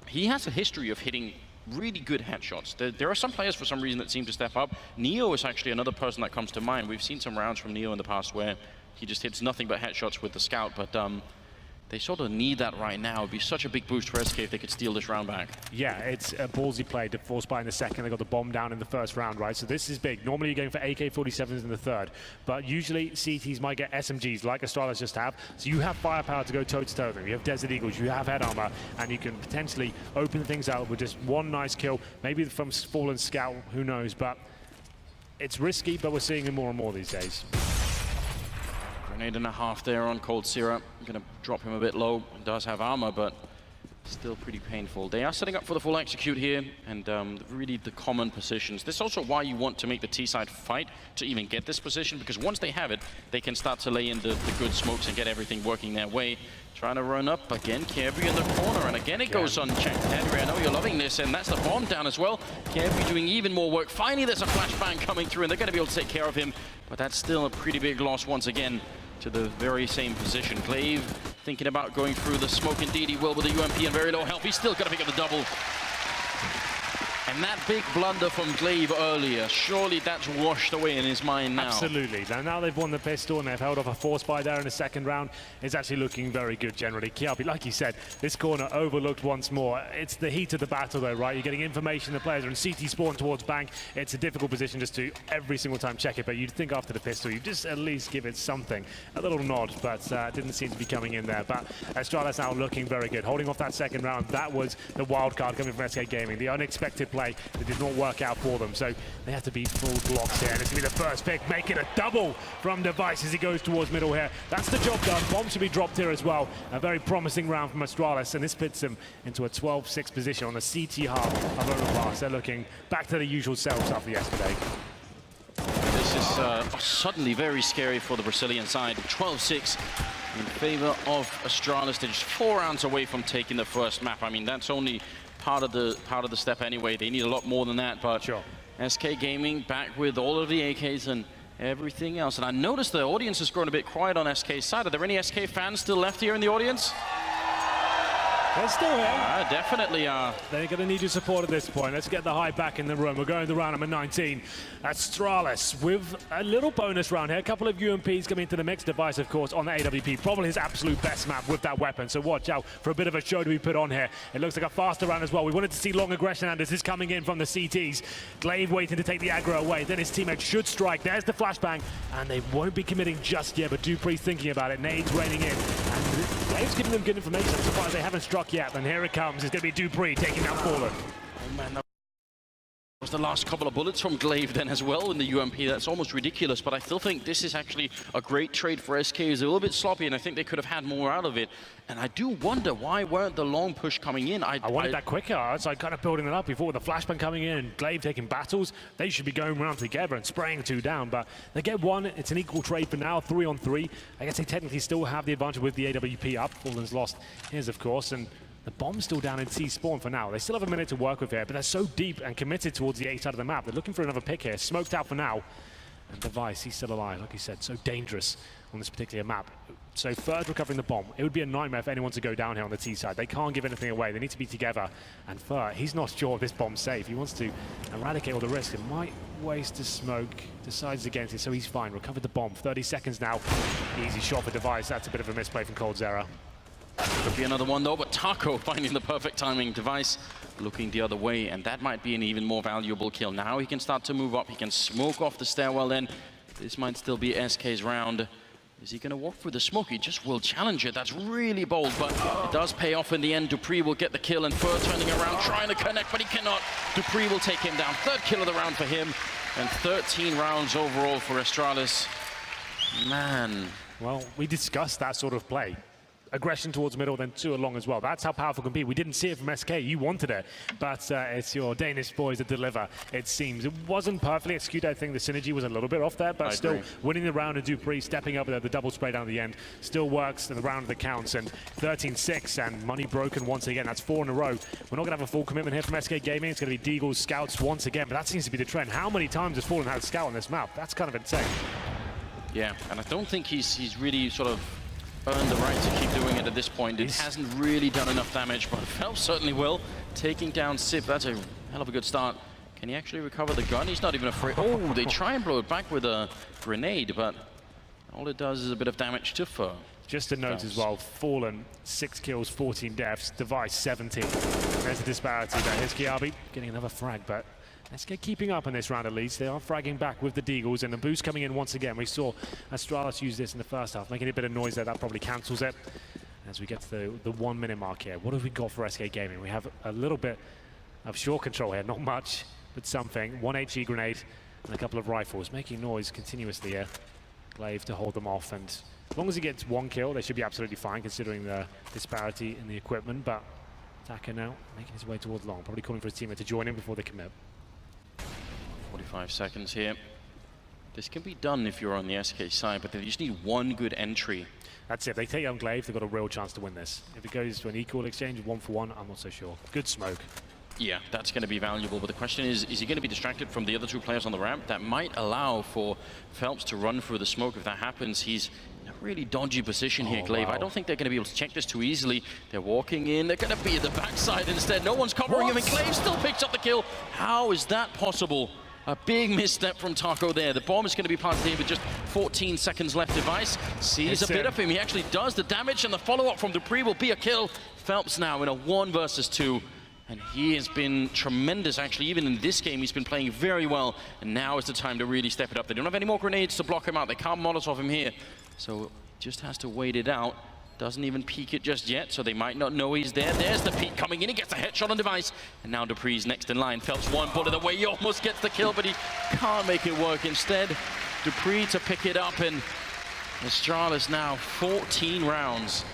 He has a history of hitting really good headshots. There are some players for some reason that seem to step up. Neo is actually another person that comes to mind. We've seen some rounds from Neo in the past where he just hits nothing but headshots with the Scout, but they sort of need that right now. It'd be such a big boost for SK if they could steal this round back. Yeah, it's a ballsy play to force by in the second. They got the bomb down in the first round, right? So this is big. Normally you're going for AK-47s in the third, but usually CTs might get SMGs like Astralis just have. So you have firepower to go toe-to-toe with them. You have Desert Eagles, you have head armor, and you can potentially open things out with just one nice kill, maybe from Fallen Scout, who knows, but it's risky, but we're seeing it more and more these days. Grenade and a half there on Cold Syrup. I'm going to drop him a bit low. He does have armor, but still pretty painful. They are setting up for the full execute here, and really the common positions. This is also why you want to make the T-side fight to even get this position, because once they have it, they can start to lay in the good smokes and get everything working their way. Trying to run up again, Kirby in the corner, and again it goes unchecked. Henry, I know you're loving this, and that's the bomb down as well. Kirby doing even more work. Finally, there's a flashbang coming through, and they're going to be able to take care of him, but that's still a pretty big loss once again to the very same position. Glaive thinking about going through the smoke. Indeed, he will with the UMP and very low health. He's still got to pick up the double. And that big blunder from Glaive earlier, surely that's washed away in his mind now. Absolutely. Now they've won the pistol and they've held off a force buy there in the second round. It's actually looking very good generally. Kiabi, like you said, this corner overlooked once more. It's the heat of the battle though, right? You're getting information, the players are in CT spawn towards bank. It's a difficult position just to every single time check it, but you'd think after the pistol, you'd just at least give it something. A little nod, but didn't seem to be coming in there. But Astralis now looking very good. Holding off that second round, that was the wild card coming from SK Gaming. The unexpected play that did not work out for them, so they have to be full blocks here, and it's going to be the first pick, make it a double from Device as he goes towards middle here. That's the job done. Bomb should be dropped here as well. A very promising round from Astralis, and this puts them into a 12-6 position on the CT half of Overpass. They're looking back to the usual selves after yesterday. This is suddenly very scary for the Brazilian side. 12-6 in favor of Astralis. They're just 4 rounds away from taking the first map. I mean, that's only part of the step anyway. They need a lot more than that, but sure. SK Gaming back with all of the AKs and everything else. And I noticed the audience has grown a bit quiet on SK's side. Are there any SK fans still left here in the audience? They're still here. Definitely are. They're going to need your support at this point. Let's get the hype back in the room. We're going to round number 19. Astralis with a little bonus round here. A couple of UMPs coming into the mix. Device, of course, on the AWP. Probably his absolute best map with that weapon. So watch out for a bit of a show to be put on here. It looks like a faster round as well. We wanted to see long aggression, and this is coming in from the CTs. Glaive waiting to take the aggro away. Then his teammate should strike. There's the flashbang, and they won't be committing just yet, but Dupree's thinking about it. Nades raining in. And Glaive's giving them good information. I'm surprised they haven't struck yet. And here it comes. It's going to be Dupree taking down Fallen. Oh man, that was the last couple of bullets from Glaive then as well in the UMP. That's almost ridiculous, but I still think this is actually a great trade for SK. It's a little bit sloppy, and I think they could have had more out of it. And I do wonder why weren't the long push coming in. I wanted that quicker, so I kind of building it up before with the flashbang coming in and Glaive taking battles. They should be going around together and spraying 2 down, but they get 1. It's an equal trade for now, 3 on 3. I guess they technically still have the advantage with the AWP up. Fallen's lost his, of course, and the bomb's still down in T-spawn for now. They still have a minute to work with here, but they're so deep and committed towards the A side of the map. They're looking for another pick here. Smoked out for now. And Device, he's still alive, like you said, so dangerous on this particular map. So third recovering the bomb. It would be a nightmare for anyone to go down here on the T side. They can't give anything away. They need to be together. And Fur, he's not sure if this bomb's safe. He wants to eradicate all the risk. It might waste his smoke. Decides against it, so he's fine. Recovered the bomb. 30 seconds now. Easy shot for Device. That's a bit of a misplay from Cold Zera. Could be another one though, but Taco finding the perfect timing. Device looking the other way, and that might be an even more valuable kill. Now he can start to move up. He can smoke off the stairwell then. This might still be SK's round. Is he going to walk through the smoke? He just will challenge it. That's really bold, but it does pay off in the end. Dupree will get the kill, and Fur turning around, trying to connect, but he cannot. Dupree will take him down. 3rd kill of the round for him, and 13 rounds overall for Astralis. Man. Well, we discussed that sort of play. Aggression towards middle, then 2 along as well. That's how powerful it can be. We didn't see it from SK. You wanted it, but it's your Danish boys that deliver, it seems. It wasn't perfectly executed. I think the synergy was a little bit off there, but still winning the round, and Dupree stepping up with the double spray down at the end still works in the round that counts. And 13-6 and money broken once again. That's 4 in a row. We're not going to have a full commitment here from SK Gaming. It's going to be Deagle's scouts once again, but that seems to be the trend. How many times has Fallen had a scout on this map? That's kind of insane. Yeah, and I don't think he's really sort of earned the right to keep doing it at this point. It hasn't really done enough damage, but Phelps certainly will. Taking down Sip, that's a hell of a good start. Can he actually recover the gun? He's not even afraid. Oh, they try and blow it back with a grenade, but all it does is a bit of damage to Fur. Just to note as well, Fallen, 6 kills, 14 deaths, Device, 17. There's a disparity there. Here's Kiabi getting another frag, but SK keeping up in this round at least. They are fragging back with the Deagles, and the boost coming in once again. We saw Astralis use this in the first half, making a bit of noise there. That probably cancels it. As we get to the 1 minute mark here, what have we got for SK Gaming? We have a little bit of short control here, not much, but something. 1 HE grenade and a couple of rifles, making noise continuously here. Glaive to hold them off, and as long as he gets 1 kill, they should be absolutely fine considering the disparity in the equipment. But Taka now making his way towards long, probably calling for his teammate to join him before they commit. 45 seconds here. This can be done if you're on the SK side, but they just need 1 good entry. That's it. If they take on Glaive, they've got a real chance to win this. If it goes to an equal exchange, 1 for 1, I'm not so sure. Good smoke. Yeah, that's going to be valuable, but the question is he going to be distracted from the other 2 players on the ramp? That might allow for Phelps to run through the smoke. If that happens, he's in a really dodgy position here, Glaive. Wow. I don't think they're going to be able to check this too easily. They're walking in. They're going to be at the backside instead. No one's covering him, and Glaive still picks up the kill. How is that possible? A big misstep from Taco there. The bomb is going to be planted here with just 14 seconds left. Device sees a bit of him. He actually does the damage, and the follow-up from Dupree will be a kill. Phelps now in a 1 versus 2. And he has been tremendous, actually. Even in this game, he's been playing very well. And now is the time to really step it up. They don't have any more grenades to block him out. They can't Molotov him here. So just has to wait it out. Doesn't even peek it just yet, so they might not know he's there. There's the peek coming in. He gets a headshot on Device. And now Dupree's next in line. Phelps 1 bullet away. He almost gets the kill, but he can't make it work. Instead, Dupree to pick it up. And Astralis now 14 rounds.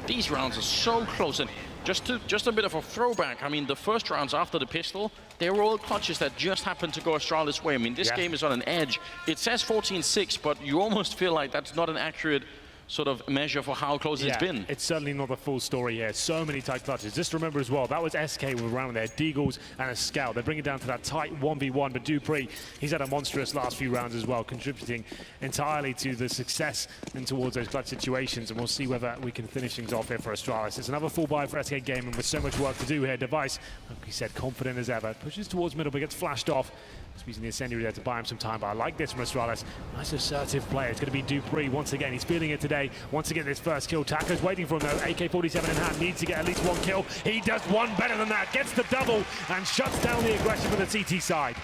These rounds are so close. And just a bit of a throwback. I mean, the first rounds after the pistol, they were all clutches that just happened to go Astralis' way. I mean, this game is on an edge. It says 14-6, but you almost feel like that's not an accurate sort of measure for how close it's been. It's certainly not the full story here. So many tight clutches. Just remember as well, that was SK with around there, Deagles and a Scout. They bring it down to that tight 1v1, but Dupree, he's had a monstrous last few rounds as well, contributing entirely to the success and towards those clutch situations, and we'll see whether we can finish things off here for Astralis. It's another full buy for SK Gaming with so much work to do here. Device, like we said, confident as ever, pushes towards middle, but gets flashed off. Squeezing the incendiary there to buy him some time, but I like this from Astralis. Nice assertive player. It's going to be Dupree once again. He's feeling it today. Once again, this first kill. Taco's waiting for him though. AK-47 in hand. Needs to get at least 1 kill. He does 1 better than that. Gets the double and shuts down the aggression from the CT side.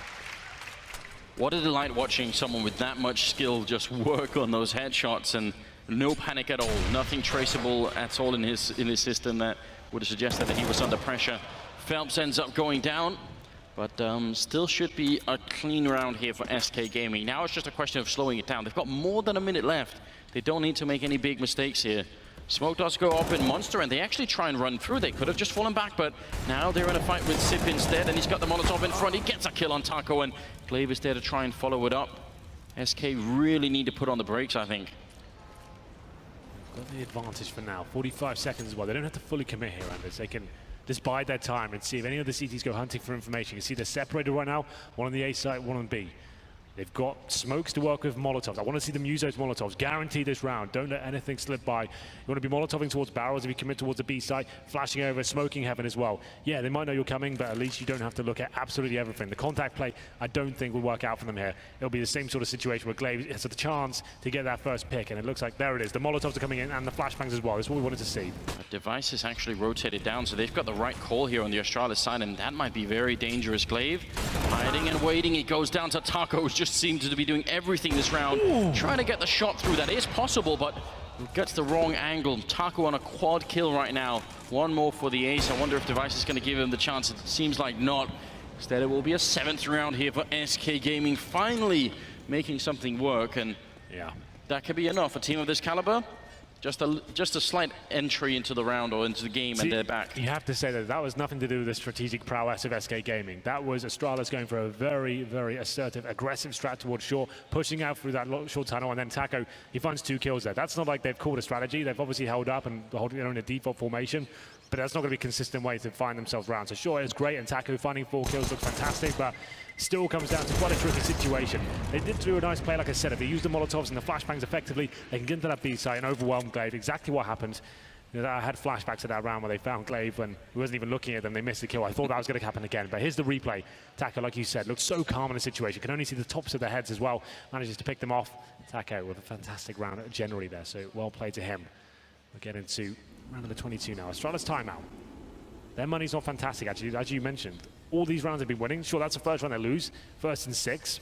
What a delight watching someone with that much skill just work on those headshots, and no panic at all. Nothing traceable at all in his system that would have suggested that he was under pressure. Phelps ends up going down. But still should be a clean round here for SK Gaming. Now it's just a question of slowing it down. They've got more than a minute left. They don't need to make any big mistakes here. Smoke does go up in Monster, and they actually try and run through. They could have just fallen back, but now they're in a fight with Sip instead, and he's got the Molotov in front. He gets a kill on Taco, and Glaive is there to try and follow it up. SK really need to put on the brakes, I think. Got the advantage for now. 45 seconds as well. They don't have to fully commit here, Anders. They can just bide their time and see if any of the CTs go hunting for information. You see they're separated right now, 1 on the A site, 1 on B. They've got smokes to work with Molotovs. I want to see them use those Molotovs. Guarantee this round. Don't let anything slip by. You want to be Molotoving towards barrels if you commit towards the B site, flashing over, smoking heaven as well. Yeah, they might know you're coming, but at least you don't have to look at absolutely everything. The contact play, I don't think will work out for them here. It'll be the same sort of situation where Glaive has a chance to get that first pick, and it looks like there it is. The Molotovs are coming in and the flashbangs as well. That's what we wanted to see. Device is actually rotated down, so they've got the right call here on the Astralis side, and that might be very dangerous. Glaive hiding and waiting. He goes down to Taco, who just seems to be doing everything this round. Ooh. Trying to get the shot through. That is possible, but gets the wrong angle. Taco on a quad kill right now. 1 more for the ace. I wonder if Device is going to give him the chance. It seems like not. Instead, it will be a 7th round here for SK Gaming, finally making something work, and yeah, that could be enough. A team of this caliber, just a slight entry into the round or into the game, and they're back. You have to say that was nothing to do with the strategic prowess of SK Gaming. That was Astralis going for a very, very assertive, aggressive strat towards short, pushing out through that short tunnel, and then Taco, he finds 2 kills there. That's not like they've called a strategy. They've obviously held up and holding their own default formation, but that's not going to be a consistent way to find themselves round. So sure, it's great, and Taco finding 4 kills looks fantastic, but still comes down to quite a tricky situation. They did do a nice play, like I said. If they use the Molotovs and the flashbangs effectively, they can get into that B site and overwhelm Glaive. Exactly what happened. You know, I had flashbacks to that round where they found Glaive when he wasn't even looking at them. They missed the kill. I thought that was going to happen again, but here's the replay. Taco, like you said, looks so calm in the situation. Can only see the tops of their heads as well. Manages to pick them off. Taco with a fantastic round generally there, so well played to him. We'll get into round number 22 now. Astralis timeout. Their money's not fantastic, actually, as you mentioned. All these rounds have been winning. Sure, that's the first round they lose, first and 6.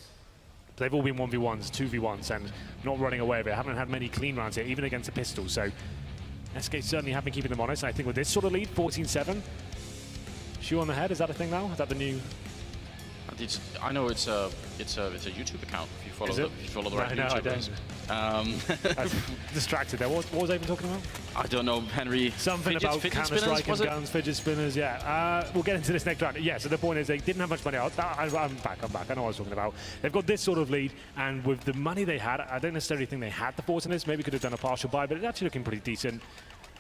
But they've all been 1v1s, 2v1s, and not running away with it. Haven't had many clean rounds here, even against a pistol. So SK certainly have been keeping them honest. And I think with this sort of lead, 14-7, shoe on the head, is that a thing now? Is that the new? I know it's a YouTube account. If you follow the right YouTubers. Distracted there. What was I even talking about? I don't know, Henry. Something about Counter-Strike and guns, fidget spinners, yeah. We'll get into this next round. Yeah, so the point is they didn't have much money. I'm back. I know what I was talking about. They've got this sort of lead, and with the money they had, I don't necessarily think they had the force in this. Maybe could have done a partial buy, but it's actually looking pretty decent.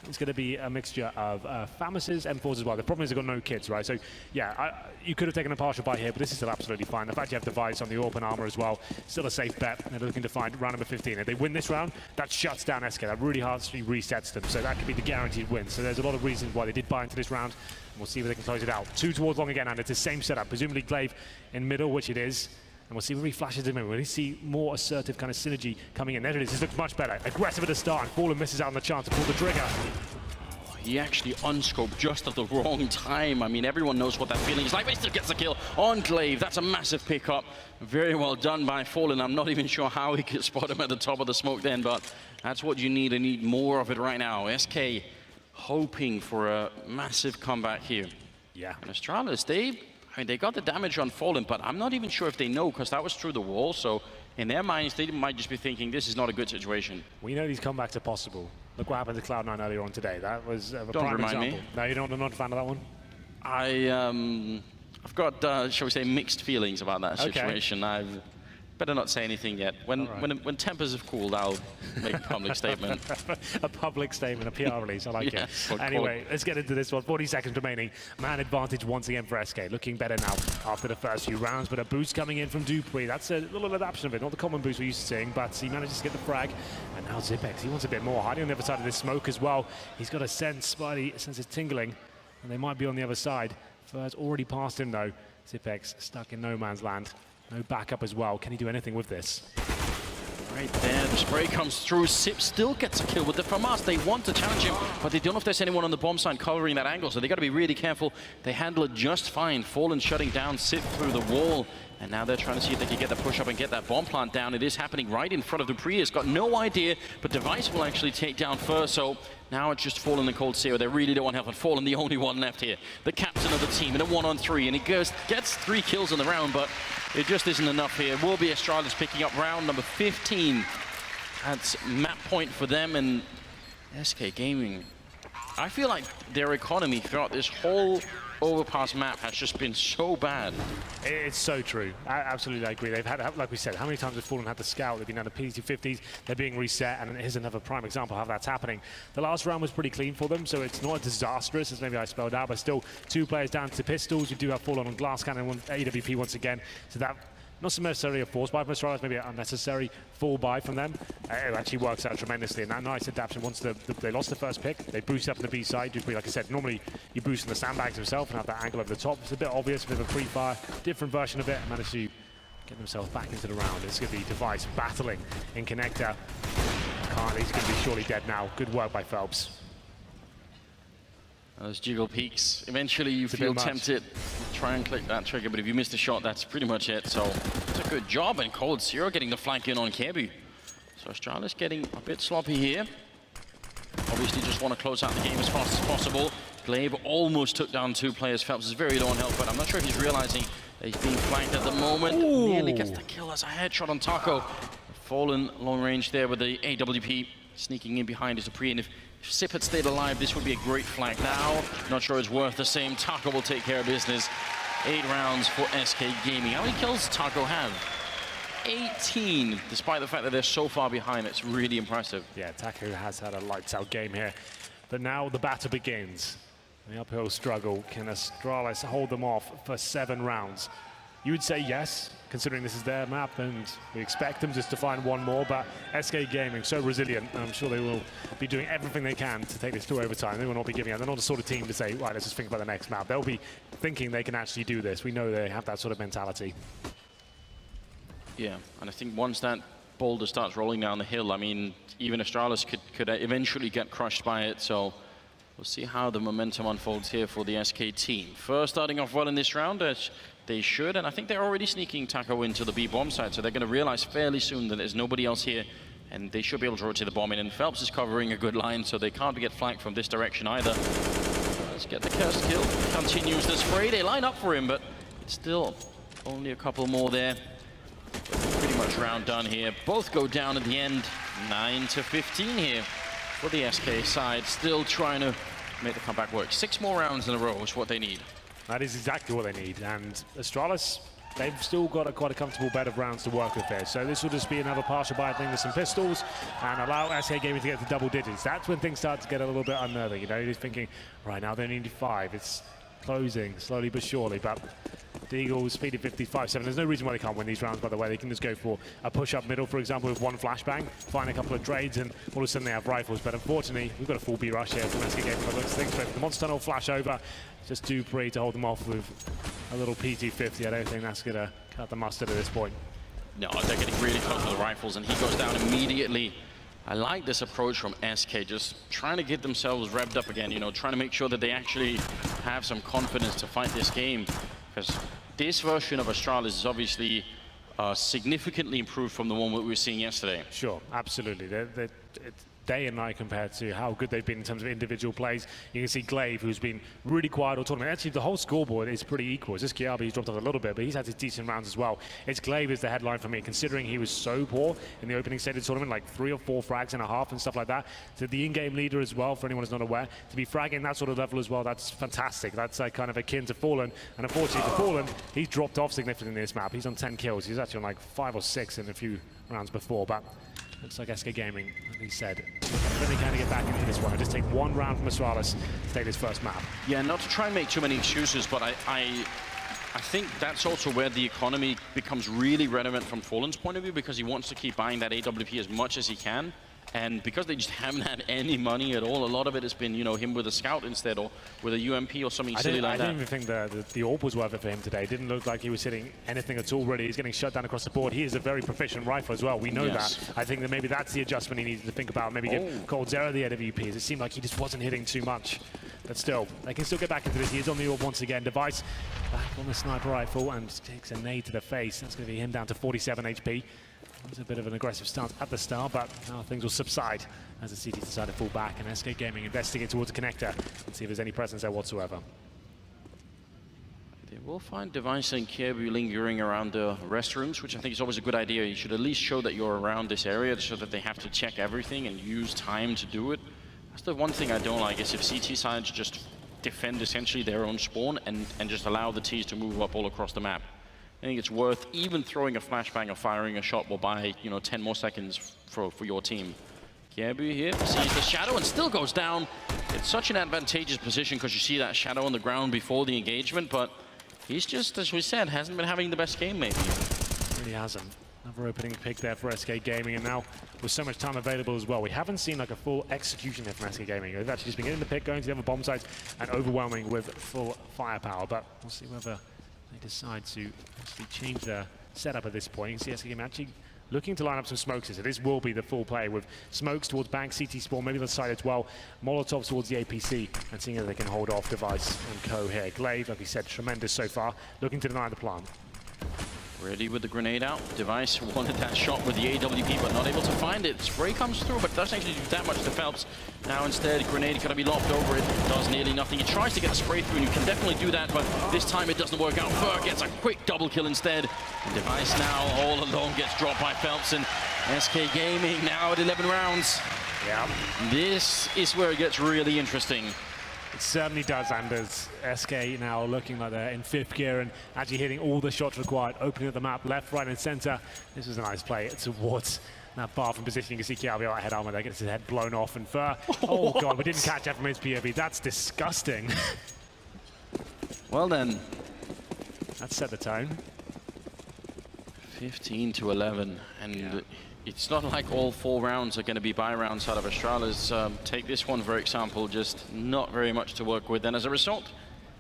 It's going to be a mixture of FAMASs, M4s as well. The problem is they've got no kits, right? So, yeah, you could have taken a partial buy here, but this is still absolutely fine. The fact you have device on the open armor as well, still a safe bet. They're looking to find round number 15. If they win this round, that shuts down SK. That really harshly resets them. So that could be the guaranteed win. So there's a lot of reasons why they did buy into this round. And we'll see if they can close it out. 2 towards long again, and it's the same setup. Presumably Glaive in middle, which it is. And we'll see when he flashes him in. We'll see more assertive kind of synergy coming in. There it is. This looks much better. Aggressive at the start, and Fallen misses out on the chance to pull the trigger. He actually unscoped just at the wrong time. I mean, everyone knows what that feeling is like, but he still gets the kill on Glaive. That's a massive pickup. Very well done by Fallen. I'm not even sure how he could spot him at the top of the smoke then, but that's what you need. I need more of it right now. SK hoping for a massive comeback here. Yeah. And Astralis, they got the damage on Fallen, but I'm not even sure if they know, because that was through the wall. So in their minds, they might just be thinking this is not a good situation. We know these comebacks are possible. Look what happened to Cloud9 earlier on today. That was a Don't prime remind example. me. No, you're not a fan of that one? I've got, shall we say, mixed feelings about that situation. Okay. I've better not say anything yet. When tempers have cooled, I'll make a public statement. A public statement, a PR release. I like it. Anyway, let's get into this one. 40 seconds remaining. Man advantage once again for SK. Looking better now after the first few rounds, but a boost coming in from Dupree. That's a little adaptation of it. Not the common boost we're used to seeing, but he manages to get the frag. And now Zipex, he wants a bit more. Hiding on the other side of this smoke as well. He's got a sense, Spidey senses tingling, and they might be on the other side. Fur's already passed him though. Zipex stuck in no man's land. No backup as well. Can he do anything with this? Right there, the spray comes through. Sip still gets a kill with the FAMAS. They want to challenge him, but they don't know if there's anyone on the bomb side covering that angle, so they got to be really careful. They handle it just fine. Fallen shutting down Sip through the wall, and now they're trying to see if they can get the push up and get that bomb plant down. It is happening right in front of Dupree. He's got no idea, but Device will actually take down Fur, so now it's just Fallen and Cold Zero. They really don't want help, and Fallen the only one left here. The captain of the team in a 1-on-3, and he gets 3 kills in the round, but it just isn't enough here. Will be Astralis picking up round number 15. That's map point for them, and SK Gaming. I feel like their economy throughout this whole overpass map has just been so bad. It's so true. Absolutely, I agree. They've had, like we said, how many times have Fallen had the scout? They've been down to PT50s. They're being reset, and here's another prime example of how that's happening. The last round was pretty clean for them, so it's not disastrous, as maybe I spelled out, but still 2 players down to pistols. You do have Fallen on glass cannon, AWP once again, so that not so necessarily a force buy from Astralis, maybe an unnecessary full buy from them. It actually works out tremendously, and that nice adaptation. Once they lost the first pick, they boost up on the B side. Dupree, like I said, normally you boost on the sandbags himself and have that angle over the top. It's a bit obvious, a bit of a pre-fire, different version of it, and managed to get themselves back into the round. It's going to be Device battling in connector. He's going to be surely dead now. Good work by Phelps. Those jiggle peaks. Eventually you feel tempted to try and click that trigger, but if you miss the shot, that's pretty much it. So it's a good job, and Cold Zero getting the flank in on Kebu. So Astralis getting a bit sloppy here. Obviously just want to close out the game as fast as possible. Glaive almost took down 2 players. Phelps is very low on health, but I'm not sure if he's realizing that he's being flanked at the moment. Ooh. Nearly gets the kill as a headshot on Taco. Fallen long range there with the AWP. Sneaking in behind is Dupree, and if Sip had stayed alive, this would be a great flank now. Not sure it's worth the same. Taco will take care of business. 8 rounds for SK Gaming. How many kills does Taco have? 18, despite the fact that they're so far behind. It's really impressive. Yeah, Taco has had a lights-out game here. But now the battle begins. The uphill struggle. Can Astralis hold them off for 7 rounds? You would say yes, considering this is their map, and we expect them just to find one more, but SK Gaming, so resilient. I'm sure they will be doing everything they can to take this to overtime. They will not be giving up. They're not the sort of team to say, right, let's just think about the next map. They'll be thinking they can actually do this. We know they have that sort of mentality. Yeah, and I think once that boulder starts rolling down the hill, I mean, even Astralis could eventually get crushed by it. So we'll see how the momentum unfolds here for the SK team. First, starting off well in this round, as they should, and I think they're already sneaking Taco into the B bomb side, so they're going to realize fairly soon that there's nobody else here, and they should be able to rotate the bomb in. And Phelps is covering a good line, so they can't get flanked from this direction either. Let's get the cursed kill. Continues the spray. They line up for him, but it's still only a couple more there. Pretty much round done here. Both go down at the end. 9-15 here for the SK side. Still trying to make the comeback work. 6 more rounds in a row is what they need. That is exactly what they need. And Astralis, they've still got quite a comfortable bed of rounds to work with there. So this will just be another partial buy thing with some pistols and allow SK Gaming to get to double digits. That's when things start to get a little bit unnerving. You know, you're just thinking, right now they need 5. It's closing slowly but surely. But the Eagles speed of 55-7. There's no reason why they can't win these rounds, by the way. They can just go for a push-up middle, for example, with 1 flashbang, find a couple of trades, and all of a sudden they have rifles. But unfortunately, we've got a full B rush here from SK Gaming. That looks things. The monster tunnel flash over. Just Dupree to hold them off with a little PT-50. I don't think that's going to cut the mustard at this point. No, they're getting really close to the rifles, and he goes down immediately. I like this approach from SK, just trying to get themselves revved up again, you know, trying to make sure that they actually have some confidence to fight this game. Because this version of Astralis is obviously significantly improved from the one that we were seeing yesterday. Sure, absolutely. It's day and night compared to how good they've been in terms of individual plays. You can see Glaive, who's been really quiet all tournament. Actually, the whole scoreboard is pretty equal. It's just Kiabi, he's dropped off a little bit, but he's had his decent rounds as well. It's Glaive is the headline for me, considering he was so poor in the opening stage of the tournament, like 3 or 4 frags and a half and stuff like that. So the in-game leader as well, for anyone who's not aware, to be fragging that sort of level as well, that's fantastic. That's kind of akin to Fallen. And unfortunately for Fallen, he's dropped off significantly in this map. He's on 10 kills. He's actually on like 5 or 6 in a few rounds before, but looks like SK Gaming, like he said, really kind of get back into this one and just take 1 round from Astralis to take this first map. Yeah, not to try and make too many excuses, but I think that's also where the economy becomes really relevant from Fallen's point of view, because he wants to keep buying that AWP as much as he can. And because they just haven't had any money at all, a lot of it has been, you know, him with a scout instead, or with a UMP or something silly like that. I didn't even think the AWP was worth it for him today. It didn't look like he was hitting anything at all, really. He's getting shut down across the board. He is a very proficient rifle as well. We know that. I think that maybe that's the adjustment he needed to think about. Maybe give Cold Zero the AWPs. It seemed like he just wasn't hitting too much. But still, they can still get back into this. He is on the AWP once again. Device back on the sniper rifle and takes a nade to the face. That's going to be him down to 47 HP. It was a bit of an aggressive stance at the start, but now things will subside as the CT decide to fall back, and SK Gaming investigate towards the connector and see if there's any presence there whatsoever. They will find Device and Kiebu lingering around the restrooms, which I think is always a good idea. You should at least show that you're around this area so that they have to check everything and use time to do it. That's the one thing I don't like, is if CT sides just defend essentially their own spawn and just allow the Ts to move up all across the map. I think it's worth even throwing a flashbang or firing a shot will buy, you know, 10 more seconds for your team. Kiebu here sees the shadow and still goes down. It's such an advantageous position because you see that shadow on the ground before the engagement, but he's just, as we said, hasn't been having the best game maybe. Really hasn't. Another opening pick there for SK Gaming, and now with so much time available as well, we haven't seen like a full execution here from SK Gaming. They've actually just been getting the pick, going to the other bomb sites, and overwhelming with full firepower, but we'll see whether they decide to actually change their setup at this point. You can see SK Gaming actually looking to line up some smokes here. So this will be the full play with smokes towards bank, CT spawn, maybe the side as well, Molotovs towards the APC, and seeing if they can hold off Device and Co here. Glaive, like we said, tremendous so far, looking to deny the plant. Ready with the grenade out. Device wanted that shot with the AWP, but not able to find it. Spray comes through, but doesn't actually do that much to Phelps. Now instead, grenade gonna be lopped over it. Does nearly nothing. He tries to get a spray through, and you can definitely do that, but this time it doesn't work out. Fur gets a quick double kill instead. Device now all alone gets dropped by Phelps, and SK Gaming now at 11 rounds. Yeah. This is where it gets really interesting. It certainly does, Anders. SK now looking like they're in 5th gear and actually hitting all the shots required, opening up the map left, right, and center. This was a nice play towards that bar from position. You can see Kiabi right head armor there, gets his head blown off, and Fur, oh god, we didn't catch that from his POV. That's disgusting. Well then. That set the tone. 15-11, and it's not like all 4 rounds are going to be buy rounds out of Astralis. Take this one, for example, just not very much to work with. And as a result,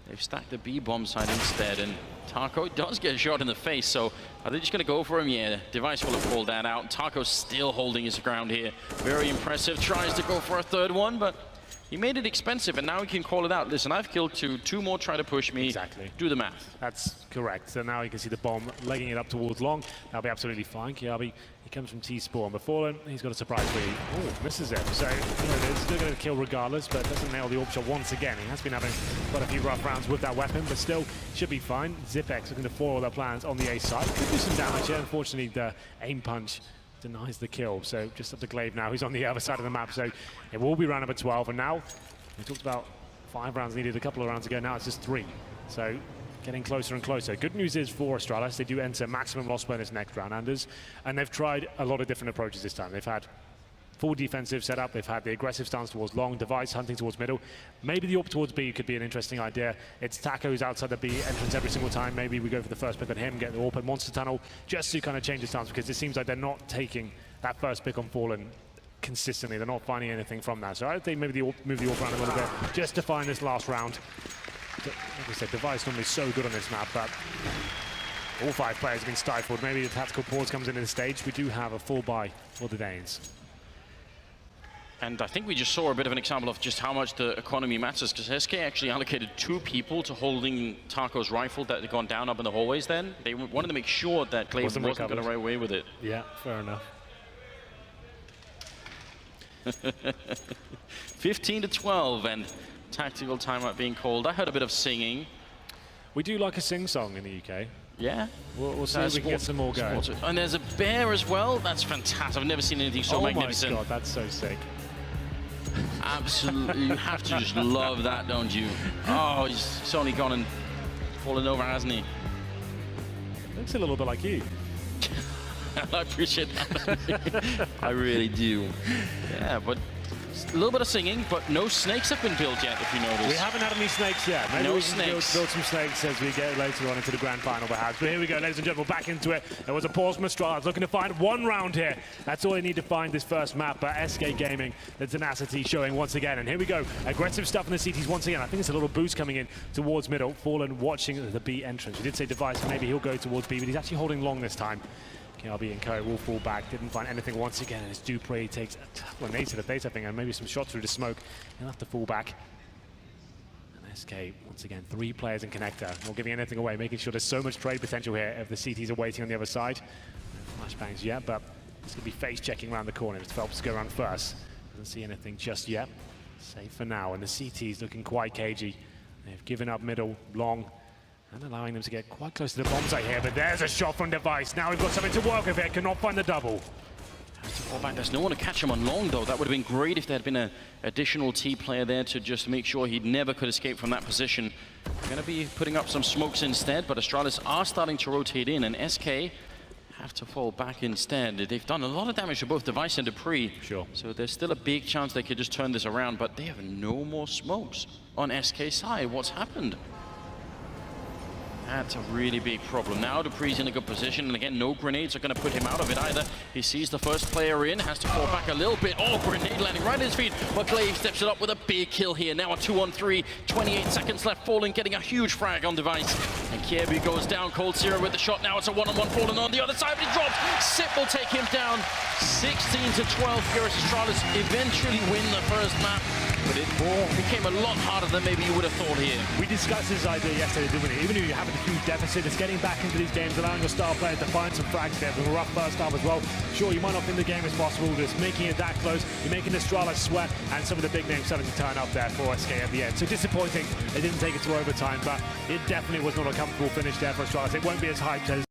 They've stacked the B bomb side instead, and Taco does get a shot in the face, so are they just going to go for him? Yeah, Device will have called that out. Taco's still holding his ground here. Very impressive. Tries to go for a third one, but he made it expensive, and now he can call it out. Listen, I've killed two more try to push me. Exactly. Do the math. That's correct. So now you can see the bomb legging it up towards long. That'll be absolutely fine. Kiabi, he comes from T-Spawn. But Fallen, he's got a surprise lead. Oh, misses it. So, he's still going to kill regardless, but doesn't nail the AWP shot once again. He has been having quite a few rough rounds with that weapon, but still should be fine. Zipex looking to foil their plans on the A side. Could do some damage here. Unfortunately, the aim punch denies the kill. So just up to Glaive now, who's on the other side of the map. So it will be round number 12, and now we talked about 5 rounds needed a couple of rounds ago. Now it's just 3. So getting closer and closer. Good news is for Astralis, they do enter maximum loss bonus next round, Anders, and they've tried a lot of different approaches this time. They've had full defensive setup, they've had the aggressive stance towards long, Device hunting towards middle. Maybe the AWP towards B could be an interesting idea. It's Taco who's outside the B entrance every single time. Maybe we go for the first pick on him, get the AWP at Monster Tunnel, just to kind of change the stance, because it seems like they're not taking that first pick on Fallen consistently. They're not finding anything from that. So I think maybe move the AWP around a little bit just to find this last round. Like I said, Device normally so good on this map, but all 5 players have been stifled. Maybe the tactical pause comes into the stage. We do have a full buy for the Danes. And I think we just saw a bit of an example of just how much the economy matters, because SK actually allocated 2 people to holding Taco's rifle that had gone down up in the hallways then. They wanted to make sure that Glaive wasn't going to run away with it. Yeah, fair enough. 15-12, and tactical timeout being called. I heard a bit of singing. We do like a sing-song in the UK. Yeah. We'll see if we can get some more going. And there's a bear as well. That's fantastic. I've never seen anything so magnificent. Oh my God, that's so sick. Absolutely. You have to just love that, don't you? Oh, he's only gone and fallen over, hasn't he? Looks a little bit like you. I appreciate that. I really do. Yeah, but a little bit of singing, but no snakes have been built yet, if you notice. We haven't had any snakes yet. Maybe no we can build snakes. some snakes as we get later on into the grand final, perhaps. But here we go, ladies and gentlemen, back into it. There was a pause from Astralis, looking to find 1 round here. That's all they need to find this first map. But SK Gaming, the tenacity showing once again. And here we go, aggressive stuff in the CTs once again. I think it's a little boost coming in towards middle. Fallen watching the B entrance. We did say Device, maybe he'll go towards B, but he's actually holding long this time. KRB and Co will fall back. Didn't find anything once again, and as Dupree takes a nade to the face, I think, and maybe some shots through the smoke. He'll have to fall back. And SK, once again, 3 players in connector. Not giving anything away, making sure there's so much trade potential here if the CTs are waiting on the other side. No flashbangs yet, but it's going to be face checking around the corner. It's Phelps to go around first. Doesn't see anything just yet. Safe for now, and the CT's looking quite cagey. They've given up middle, long, and allowing them to get quite close to the bomb site here, but there's a shot from Device. Now we've got something to work with here, cannot find the double. Has to fall back. There's no one to catch him on long, though. That would have been great if there had been an additional T player there to just make sure he never could escape from that position. Going to be putting up some smokes instead, but Astralis are starting to rotate in, and SK have to fall back instead. They've done a lot of damage to both Device and Dupree. Sure. So there's still a big chance they could just turn this around, but they have no more smokes on SK side. What's happened? That's a really big problem. Now Dupree's in a good position, and again, no grenades are going to put him out of it either. He sees the first player in, has to fall back a little bit. Oh, grenade landing right at his feet, but Glaive steps it up with a big kill here. Now a 2-on-3, 28 seconds left. Fallen getting a huge frag on Device. And Kiebu goes down, Cold Zero with the shot. Now it's a 1-on-1 Fallen on the other side, but he drops. Sip will take him down. 16-12 here as Astralis eventually win the first map. But it became a lot harder than maybe you would have thought here. We discussed this idea yesterday, didn't we? Even if you have a huge deficit, it's getting back into these games, allowing your star players to find some frags there. With a rough first half as well. Sure, you might not think the game is possible, just making it that close. You're making Astralis sweat, and some of the big names starting to turn up there for SK at the end. So disappointing, they didn't take it to overtime, but it definitely was not a comfortable finish there for Astralis. It won't be as hyped as